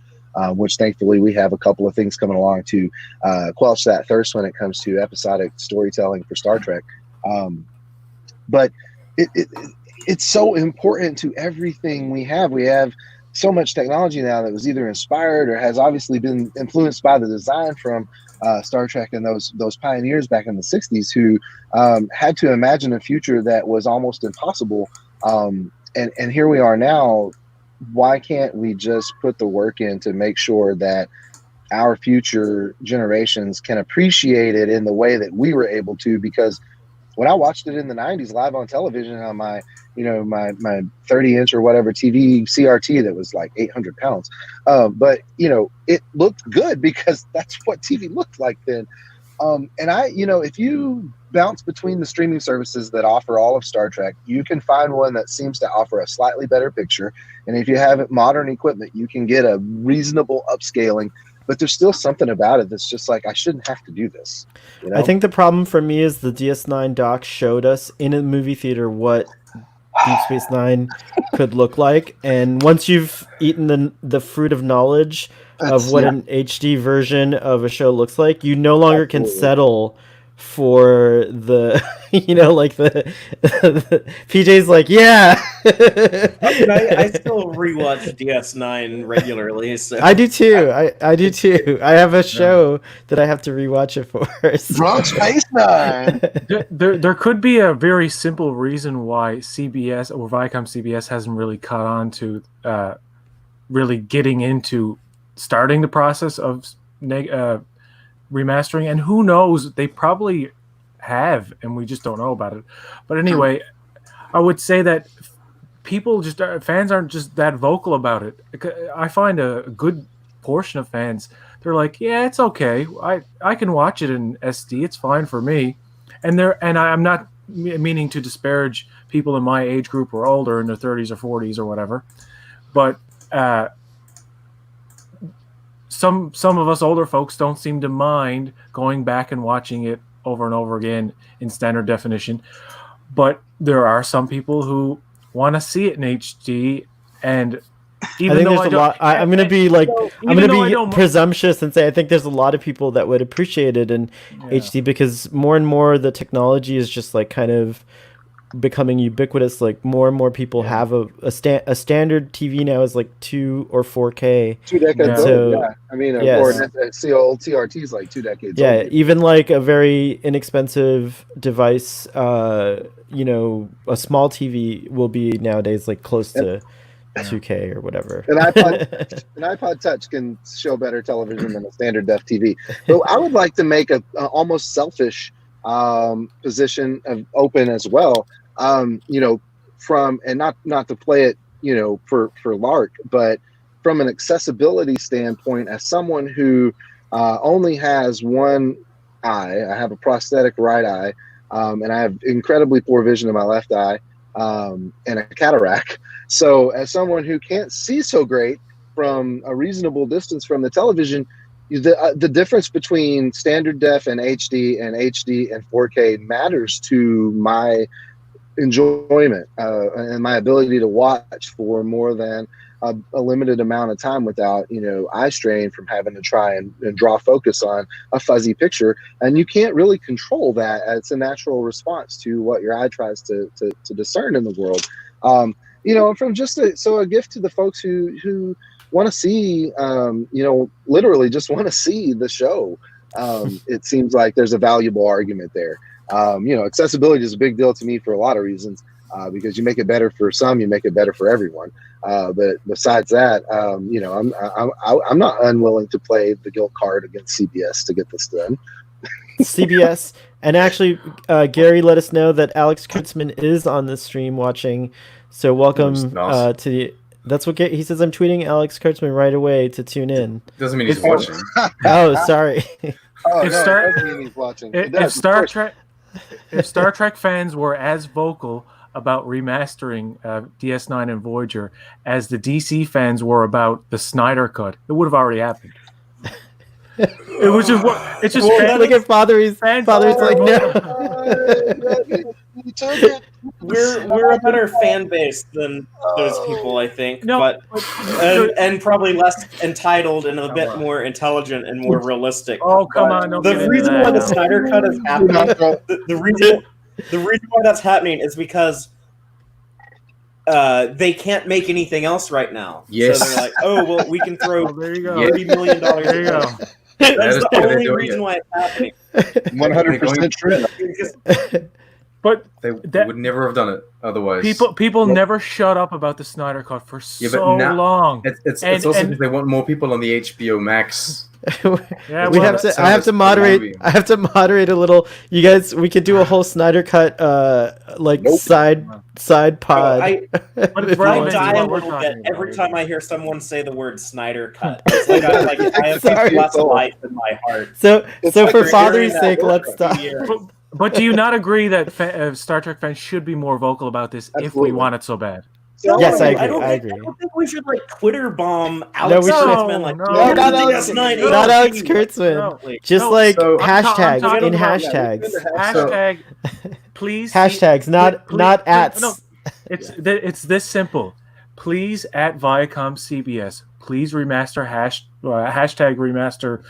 which thankfully we have a couple of things coming along to quench that thirst when it comes to episodic storytelling for Star Trek. But it's so important to everything we have. We have so much technology now that was either inspired or has obviously been influenced by the design from Star Trek and those pioneers back in the 60s who had to imagine a future that was almost impossible. And here we are now. Why can't we just put the work in to make sure that our future generations can appreciate it in the way that we were able to? Because when I watched it in the 90s live on television on my 30-inch or whatever TV CRT that was like 800 pounds. But, it looked good because that's what TV looked like then. And if you bounce between the streaming services that offer all of Star Trek, you can find one that seems to offer a slightly better picture. And if you have modern equipment, you can get a reasonable upscaling. But there's still something about it that's just like, I shouldn't have to do this. I think the problem for me is the DS9 doc showed us in a movie theater what Deep Space Nine could look like, and once you've eaten the fruit of knowledge of what an HD version of a show looks like, you no longer can settle for the the PJ's like, yeah. I still rewatch DS9 regularly. So. I do too. I do too. I have a show that I have to rewatch it for. Drunk Space Nine. There could be a very simple reason why CBS or Viacom CBS hasn't really caught on to really getting into starting the process of remastering, and who knows, they probably have and we just don't know about it. But anyway, I would say that fans aren't just that vocal about it. I find a good portion of fans, they're like, yeah, it's okay, I can watch it in SD, it's fine for me. And I'm not meaning to disparage people in my age group or older, in their 30s or 40s or whatever, but some of us older folks don't seem to mind going back and watching it over and over again in standard definition. But there are some people who want to see it in HD, and even though I'm going to be like, I'm going to be presumptuous and say I think there's a lot of people that would appreciate it in HD, because more and more the technology is just like kind of becoming ubiquitous. Like more and more people have a standard TV now is like 2 or 4K. 2 decades old. Yeah. I mean, or old CRT is like 2 decades old. Yeah, even like a very inexpensive device, a small TV will be nowadays like close to 2K or whatever. An iPod Touch can show better television than a standard def TV. But I would like to make a almost selfish position of open as well. From, and not to play it, for lark, but from an accessibility standpoint, as someone who only has one eye, I have a prosthetic right eye. and I have incredibly poor vision in my left eye, and a cataract. So, as someone who can't see so great from a reasonable distance from the television, the difference between standard def and HD and 4K matters to my enjoyment and my ability to watch for more than a limited amount of time without eye strain from having to try and draw focus on a fuzzy picture. And you can't really control that. It's a natural response to what your eye tries to discern in the world. From just a gift to the folks who want to see, literally just want to see the show. It seems like there's a valuable argument there. Accessibility is a big deal to me for a lot of reasons, because you make it better for some, you make it better for everyone. But besides that, I'm not unwilling to play the guilt card against CBS to get this done. CBS, and actually, Gary let us know that Alex Kurtzman is on the stream watching. So welcome to the. That's what he says. I'm tweeting Alex Kurtzman right away to tune in. Doesn't mean he's watching. Oh, sorry. If Star Trek fans were as vocal about remastering DS9 and Voyager as the DC fans were about the Snyder Cut, it would have already happened. It was just what it's just. Look at Father's like no. We're a better fan base than those people, I think. But and probably less entitled and a bit more intelligent and more realistic. Oh, come on! The reason why the Snyder Cut is happening, the reason why that's happening is because they can't make anything else right now. Yes. So they're like, oh well, we can throw there you go. $30 million. There you go. That's the only reason why it's happening. 100% true. But they would never have done it otherwise. People never shut up about the Snyder Cut for so long. It's also because they want more people on the HBO Max. I have to moderate. I have to moderate a little. You guys, we could do a whole Snyder Cut side pod. I die a little bit every time I hear someone say the word Snyder Cut. It's like I have less life in my heart. So for Father's sake, let's stop. But do you not agree that Star Trek fans should be more vocal about this if we want it so bad? No, yes, I agree. I don't think we should Twitter bomb Alex Kurtzman. Not Alex Kurtzman. No. Just hashtags in hashtags. Hashtag, please. Hashtags, not ats. No, it's this simple. Please at Viacom CBS. Please remaster hashtag remaster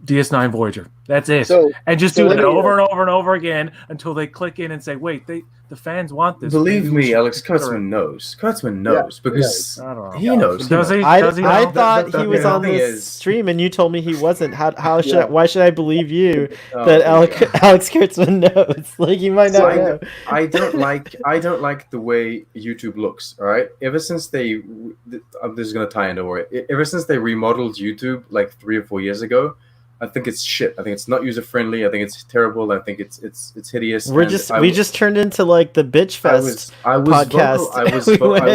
DS9 Voyager. That's it. And just do that over and over and over again until they click in and say, wait, the fans want this. Believe me, Alex Kurtzman knows. Kurtzman knows because he knows. Does he? I thought he was on this stream and you told me he wasn't. Why should I believe you that Alex Kurtzman knows? Like, you might not know. I don't like the way YouTube looks, all right? Ever since this is going to tie into it. Ever since they remodeled YouTube like 3 or 4 years ago, I think it's shit. I think it's not user friendly. I think it's terrible. I think it's hideous. We just turned into like the bitch fest podcast. I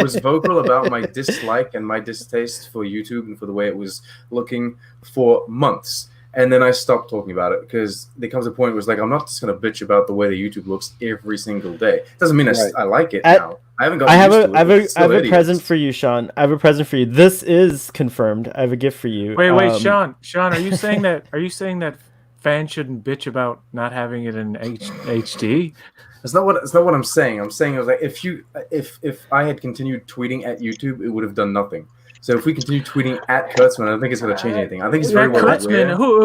was vocal about my dislike and my distaste for YouTube and for the way it was looking for months. And then I stopped talking about it because there comes a point where it's like, I'm not just going to bitch about the way the YouTube looks every single day. It doesn't mean I like it now. I haven't got used to it. I have a present for you, Sean. I have a present for you. This is confirmed. I have a gift for you. Wait, Sean, are you saying that fans shouldn't bitch about not having it in HD? That's not what I'm saying. I'm saying like if I had continued tweeting at YouTube, it would have done nothing. So if we continue tweeting at Kurtzman, I don't think it's going to change anything. I think it's very well aware.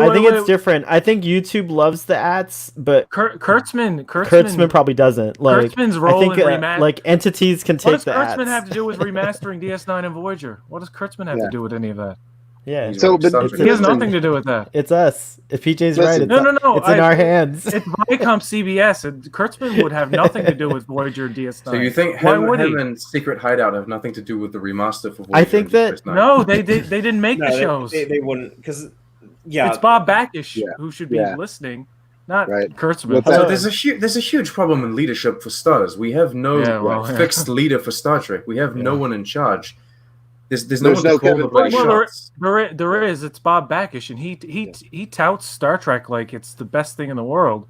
I think it's different. I think YouTube loves the ads, but Kurtzman probably doesn't. Like, Kurtzman's role I think like entities can take the ads. What does Kurtzman have to do with remastering DS9 and Voyager? What does Kurtzman have to do with any of that? Yeah, he has nothing to do with that. It's us. If PJ's right, it's in our hands. It's Viacom CBS, and Kurtzman would have nothing to do with Voyager and DS9. So you think him and Secret Hideout have nothing to do with the remaster for Voyager? I think that they didn't make the shows. They wouldn't, because it's Bob Backish who should be listening, not Kurtzman. So there's a huge problem in leadership for starters. We have no fixed leader for Star Trek. We have no one in charge. There's no one to call the bloody shots. There is. It's Bob Backish, and he touts Star Trek like it's the best thing in the world.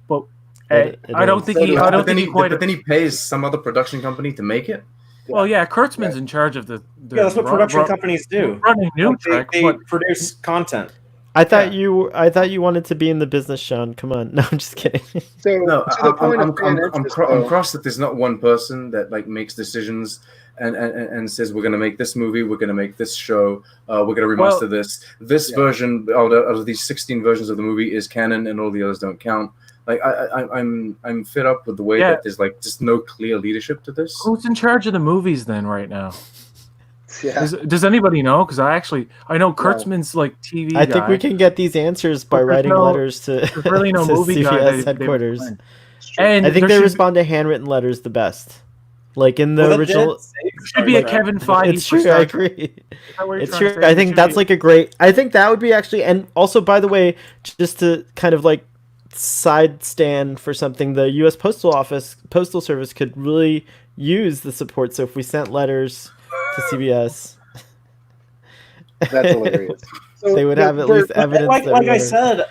But I don't think he. I don't think he quite. But then he pays some other production company to make it. Well, yeah, Kurtzman's in charge of the Yeah, that's what production companies do. Running new Like, Trek, they but produce content. I thought you wanted to be in the business, Sean. Come on. No, I'm just kidding. So No, to the point I'm of fan interest, though, crossed that there's not one person that like makes decisions and says we're going to make this movie, we're going to make this show, we're going to remaster this version out of these 16 versions of the movie is canon and all the others don't count. Like I'm fed up with the way that there's like just no clear leadership to this. Who's in charge of the movies then right now? Yeah. Does anybody know? Because I know Kurtzman's like TV guy. I think we can get these answers by writing letters to, there's really no to movie guy CBS they headquarters. And I think there they should- respond to handwritten letters the best. Like in the original, There should be a Kevin Feige. it's true. I agree. It's true. Say? I think that's like a great. I think that would be actually, and also by the way, just to kind of like side stand for something, the U.S. Postal Service could really use the support. So if we sent letters to CBS, That's hilarious. So, they would have at least evidence. Like that I said,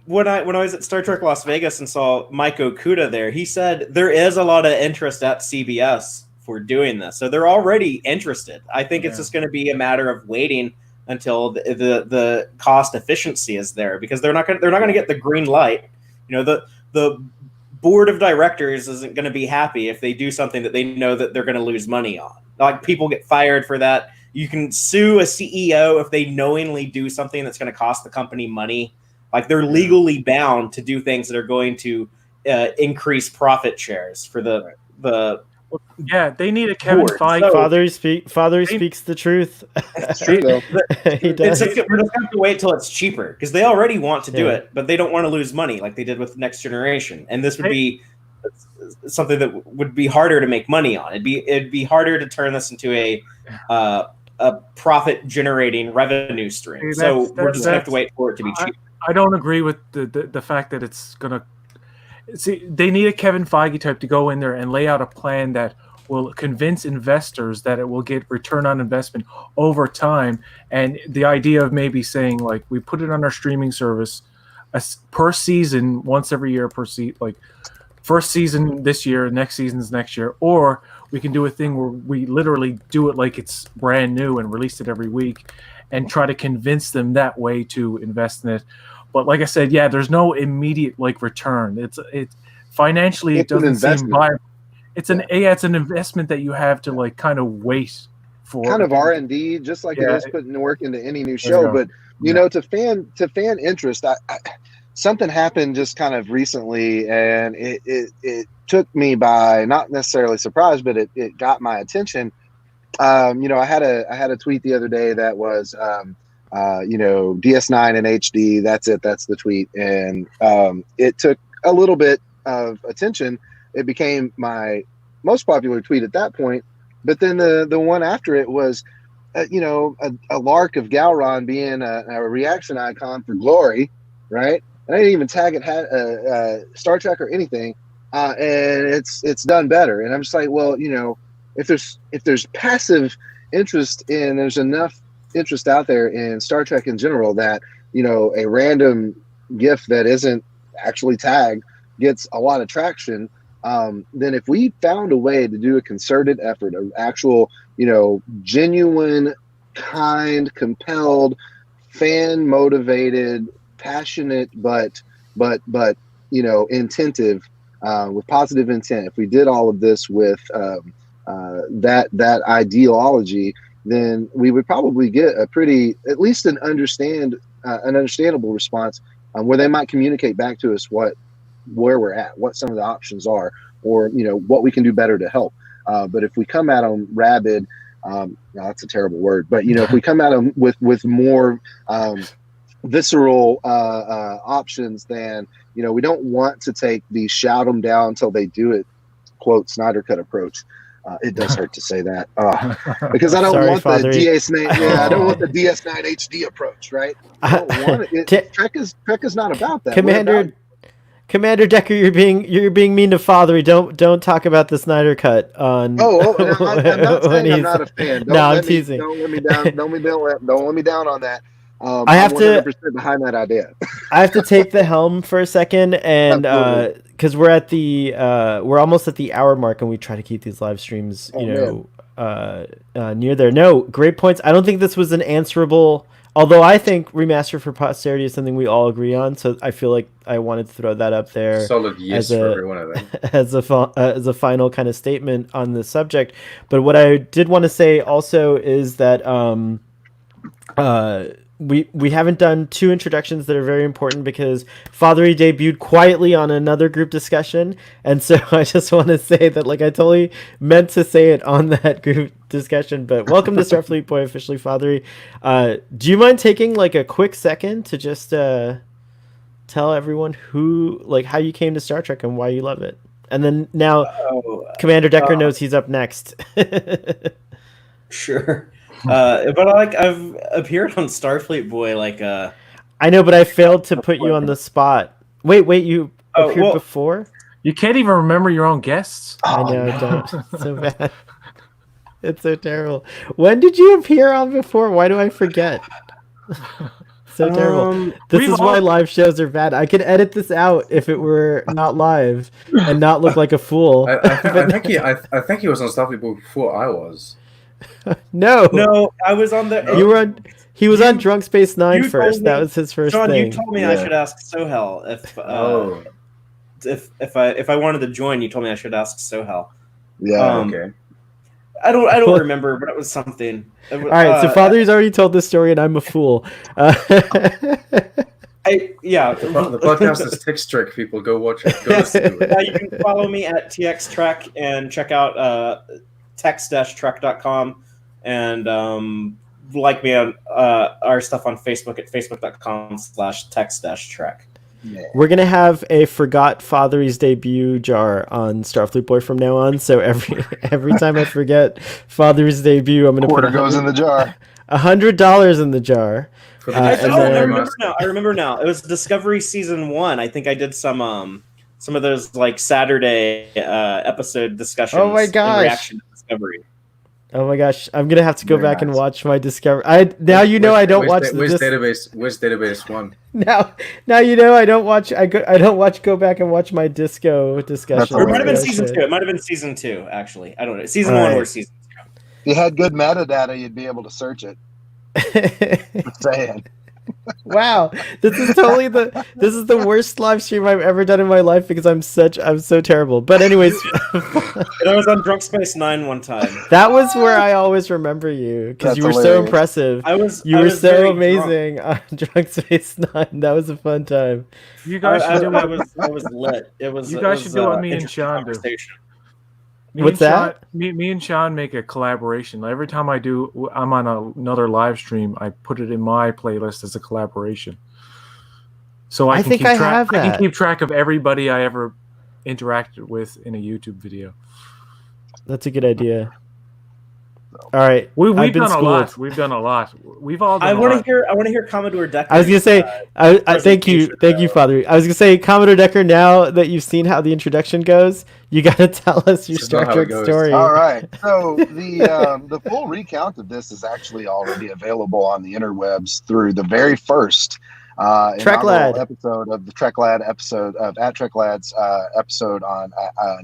when I was at Star Trek Las Vegas and saw Mike Okuda there, he said there is a lot of interest at CBS for doing this. So they're already interested. I think it's just going to be a matter of waiting until the cost efficiency is there, because they're not going to get the green light. You know, the board of directors isn't going to be happy if they do something that they know that they're going to lose money on. Like, people get fired for that. You can sue a CEO if they knowingly do something that's going to cost the company money. Like, they're legally bound to do things that are going to increase profit shares for the. Yeah, they need a Kevin board. Feige. So- Father speaks the truth. That's true, though. He does. We're just going to have to wait till it's cheaper, because they already want to do it, but they don't want to lose money like they did with Next Generation. And this would be something that would be harder to make money on. It'd be harder to turn this into a profit generating revenue stream. So we're just going to have to wait for it to be cheap. I don't agree with the fact that it's gonna. See, they need a Kevin Feige type to go in there and lay out a plan that will convince investors that it will get return on investment over time. And the idea of maybe saying, like, we put it on our streaming service per season, once every year per season, like first season this year, next season's next year, or we can do a thing where we literally do it like it's brand new and release it every week and try to convince them that way to invest in it. But like I said, yeah, there's no immediate like return. It's financially it doesn't seem viable. It's an investment that you have to like kind of wait for. Kind of R&D, just like it is putting work into any new show. But you know, to fan interest, I something happened just kind of recently, and it took me by not necessarily surprise, but it got my attention. You know, I had a tweet the other day that was you know, DS9 and HD. That's it. That's the tweet, and it took a little bit of attention. It became my most popular tweet at that point. But then the one after it was, you know, a lark of Galron being a reaction icon for Glory, right? And I didn't even tag it Star Trek or anything, and it's done better. And I'm just like, well, you know, if there's passive interest in, there's enough interest out there in Star Trek in general that, you know, a random GIF that isn't actually tagged gets a lot of traction. Then if we found a way to do a concerted effort, an actual, you know, genuine, kind, compelled, fan motivated, passionate, but you know, intentive, with positive intent, if we did all of this with that ideology, then we would probably get a at least an understandable response, where they might communicate back to us where we're at, what some of the options are, or, you know, what we can do better to help. But if we come at them rabid, that's a terrible word, but, you know, if we come at them with more visceral options, then, you know, we don't want to take the shout them down until they do it, quote, Snyder Cut approach. It does hurt to say that, because I don't want the DS9. Yeah, I don't want the DS9 HD approach, right? I don't want it. Trek is not about that. Commander Decker, you're being mean to Father. Don't talk about the Snyder Cut on. I'm not saying I'm not a fan. I'm teasing. Don't let me down. Don't let me down on that. I have I'm 100% behind that idea. I have to take the helm for a second and because we're almost at the hour mark, and we try to keep these live streams, near there. No, great points. I don't think this was an answerable. Although I think remaster for posterity is something we all agree on, so I feel like I wanted to throw that up there Solid yes for every one of them. as a final kind of statement on the subject. But what I did want to say also is that we haven't done two introductions that are very important because Fathery debuted quietly on another group discussion, and so I just want to say that I totally meant to say it on that group discussion. But welcome to Starfleet Boy, officially Fathery. Do you mind taking a quick second to just tell everyone how you came to Star Trek and why you love it? And then now Commander Decker knows he's up next. Sure. But I've appeared on Starfleet Boy I know, but I failed to put you on the spot. Wait, you appeared before? You can't even remember your own guests. I know, I don't. So bad. It's so terrible. When did you appear on before? Why do I forget? So terrible. This is why live shows are bad. I could edit this out if it were not live and not look like a fool. I think he was on Starfleet Boy before I was. No, I was on the. You were on. He was on Drunk Space 9 first. That was his first John, thing. you told me I should ask Sohel if I wanted to join. You told me I should ask Sohel. Yeah. Okay. I don't remember, but it was something. All right, so Father's already told this story, and I'm a fool. The podcast is Text Trek. People, go watch it. Go listen to it. You can follow me at TXTrek and check out text-trek.com and like me on our stuff on Facebook at facebook.com/text-trek. Yeah. We're gonna have a forgot Fathery's debut jar on Starfleet Boy from now on. So every time I forget Father's debut, I'm gonna Quarter put goes in the jar. $100 in the jar. I remember now. It was Discovery Season 1. I think I did some of those Saturday episode discussions. Oh my gosh. In reaction to Discovery. Oh my gosh, I'm gonna have to go Very back and nice. watch my Discovery. I don't watch Where's database one? Now I don't watch. I don't watch. Go back and watch my disco discussion. Or it might have been Yeah, season shit. 2. It might have been season 2, actually. I don't know. Season All 1 right. or season 2. If you had good metadata, you'd be able to search it. Just saying. Wow, this is the worst live stream I've ever done in my life because I'm so terrible. But anyways, And I was on Drunk Space 9 one time. that was where I always remember you because That's you were so hilarious. impressive. I was so very amazing on Drunk Space 9. That was a fun time. You guys should do I what was lit. It was. You it guys was, should do what me and interesting Sean do. conversation. What's that? Me and Sean make a collaboration. Every time I'm on another live stream, I put it in my playlist as a collaboration. So I think I have I that. can keep track of everybody I ever interacted with in a YouTube video. That's a good idea. All right, We've I've been done a schooled. lot. We've done a lot. We've all done I a want to lot. hear. I want to hear Commodore Decker. I was gonna say, I thank you, Father. I was gonna say, Commodore Decker. Now that you've seen how the introduction goes, you gotta tell us your This is not Star how it Trek goes. story. All right. So the full recount of this is actually already available on the interwebs through the very first TrekLad inaugural episode of the TrekLad episode of at TrekLad's episode on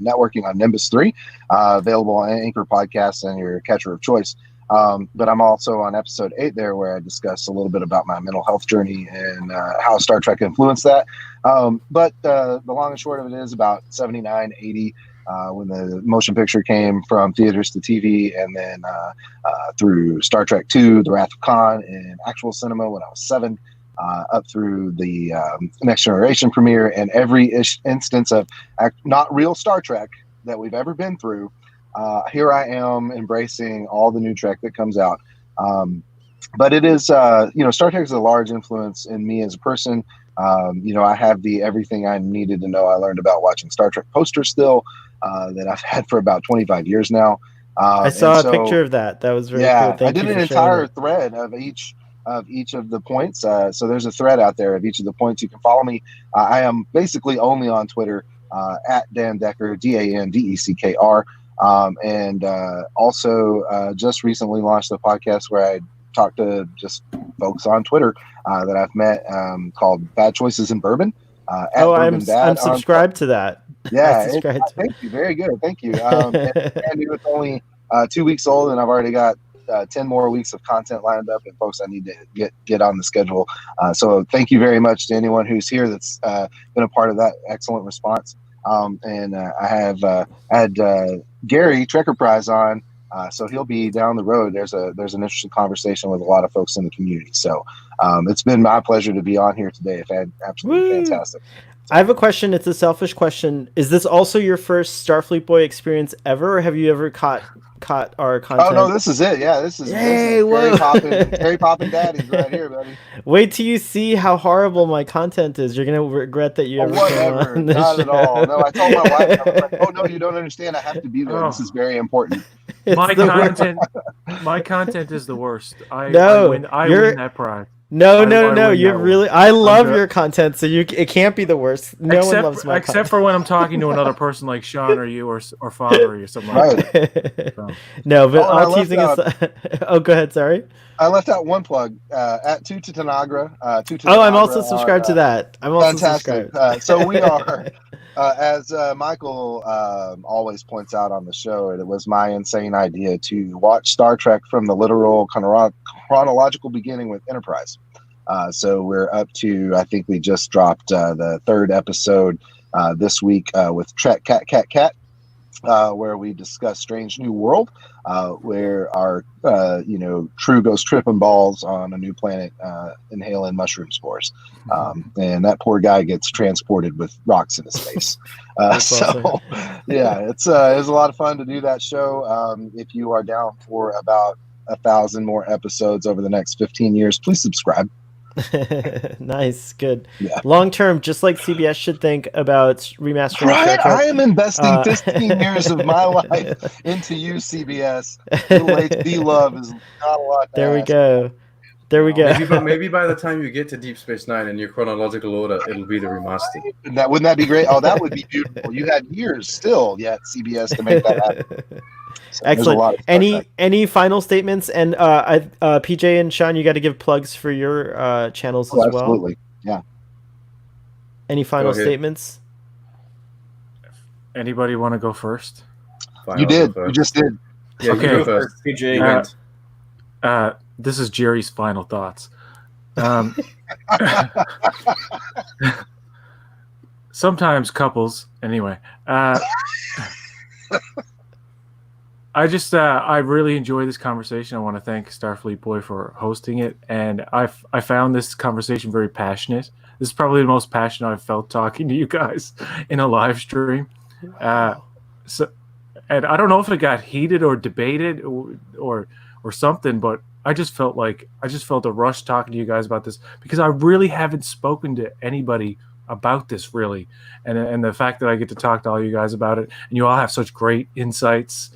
networking on Nimbus 3, available on Anchor Podcasts and your catcher of choice. But I'm also on episode 8 there where I discuss a little bit about my mental health journey and how Star Trek influenced that. But the long and short of it is about 79, 80, when the motion picture came from theaters to TV, and then through Star Trek II, The Wrath of Khan, in actual cinema when I was 7, up through the Next Generation premiere, and every instance of not real Star Trek that we've ever been through. Here I am embracing all the new Trek that comes out. But it is, Star Trek is a large influence in me as a person. I have the everything I needed to know I learned about watching Star Trek poster still that I've had for about 25 years now. I saw a picture of that. That was very cool. Thank I did you an for sharing entire it. thread of each of the points. So there's a thread out there of each of the points. You can follow me. I am basically only on Twitter at Dan Decker, DanDeckr. And also just recently launched a podcast where I talk to just folks on Twitter that I've met called Bad Choices in Bourbon. at I'm Bourbon Dad. subscribed to that. Yeah, subscribed to thank you. Very good. Thank you. And it's only 2 weeks old, and I've already got 10 more weeks of content lined up. And folks, I need to get on the schedule. So thank you very much to anyone who's here that's been a part of that excellent response. And I had Gary Trekker Prize on. So he'll be down the road. There's an interesting conversation with a lot of folks in the community. So it's been my pleasure to be on here today. It's absolutely fantastic. I have a question. It's a selfish question. Is this also your first Starfleet Boy experience ever, or have you ever caught our content? Oh no, this is it. Yeah, this is Terry Poppin Daddy's right here, buddy. Wait till you see how horrible my content is. You're gonna regret that you ever came on this Not show. at all. No, I told my wife, I was like, "Oh no, you don't understand. I have to be there. This is very important." My content is the worst. I win that prize. No. You're really. I love your content, so it can't be the worst. No one loves my content. Except for when I'm talking to another person like Sean or you or Father or something like that. So. No, but all teasing aside. Oh, go ahead. Sorry. I left out one plug at Tuta Tanagra. I'm also subscribed to that. I'm also subscribed. So we are, as Michael always points out on the show, it was my insane idea to watch Star Trek from the literal chronological beginning with Enterprise. So we're up to, I think we just dropped the 3rd episode this week with Trek Cat, where we discuss Strange New World, where our crew goes tripping balls on a new planet, inhaling mushroom spores, and that poor guy gets transported with rocks in his face. So yeah, it's a lot of fun to do that show. If you are down for about 1,000 more episodes over the next 15 years, please subscribe. Nice, good. Yeah. Long term, just like CBS should think about remastering. Right, I am investing 15 years of my life into you, CBS. Little HD love is not a lot. There we go. Maybe by the time you get to Deep Space Nine in your chronological order, it'll be the remastered. Wouldn't that be great? Oh, that would be beautiful. You had years still yet, CBS, to make that happen. So excellent. Any final statements? And PJ and Sean, you got to give plugs for your channels as well. Absolutely, yeah. Any final statements? Anybody want to go first? You did. You just did. Yeah, okay. You go first. PJ. This is Jerry's final thoughts. Sometimes couples, anyway. I really enjoy this conversation. I want to thank Starfleet Boy for hosting it, and I found this conversation very passionate. This is probably the most passionate I've felt talking to you guys in a live stream. And I don't know if it got heated or debated or something, but I just felt a rush talking to you guys about this because I really haven't spoken to anybody about this really, and the fact that I get to talk to all you guys about it, and you all have such great insights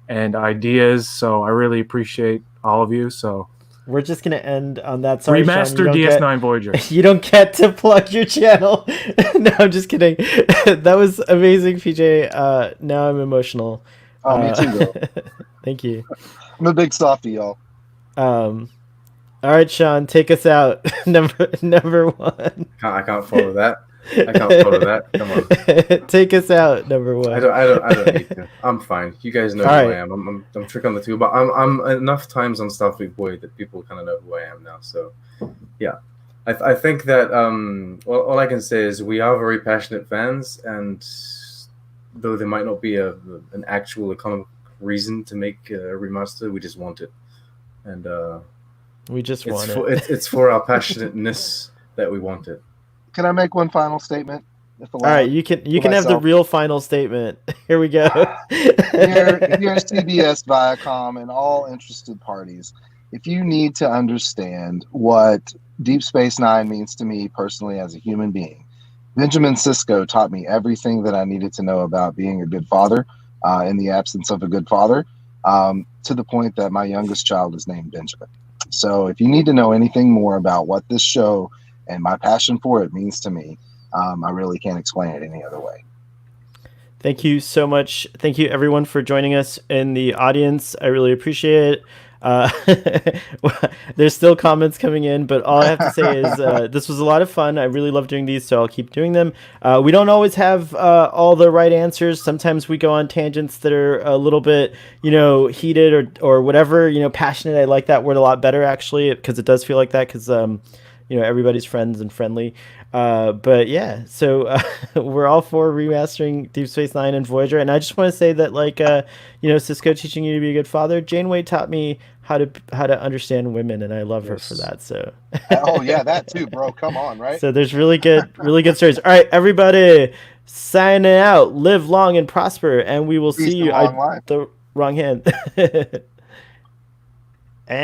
and ideas, so I really appreciate all of you. So we're just gonna end on that. Sorry, remaster Sean, DS9 Voyager. You don't get to plug your channel. No, I'm just kidding. That was amazing, PJ. Now I'm emotional. Oh, me too, bro. Thank you. I'm a big softie, y'all. All right, Sean, take us out. number one. I can't follow that. Come on. Take us out, number one. I don't need to. I'm fine. You guys know who I am. I'm Trick on the Tube, but I'm enough times on Starfleet Boy that people kind of know who I am now. So, yeah. I think that all I can say is we are very passionate fans, and though there might not be an actual economic reason to make a remaster, we just want it. And we just want it. It's for our passionateness that we want it. Can I make one final statement? All right, you can have the real final statement. Here we go. Here's CBS, Viacom, and all interested parties. If you need to understand what Deep Space Nine means to me personally as a human being, Benjamin Sisko taught me everything that I needed to know about being a good father in the absence of a good father, to the point that my youngest child is named Benjamin. So if you need to know anything more about what this show and my passion for it means to me, I really can't explain it any other way. Thank you so much. Thank you, everyone, for joining us in the audience. I really appreciate it. There's still comments coming in, but all I have to say is this was a lot of fun. I really love doing these, so I'll keep doing them. We don't always have all the right answers. Sometimes we go on tangents that are a little bit, heated or whatever, passionate. I like that word a lot better, actually, because it does feel like that, because everybody's friends and friendly. But yeah, so we're all for remastering Deep Space Nine and Voyager, and I just want to say that, like, Cisco teaching you to be a good father, Janeway taught me how to understand women, and I love her for that. So Oh yeah, that too, bro. Come on, right? so there's really good stories. All right, everybody, signing out. Live long and prosper, and we will Peace see and you. long life. The wrong hand. And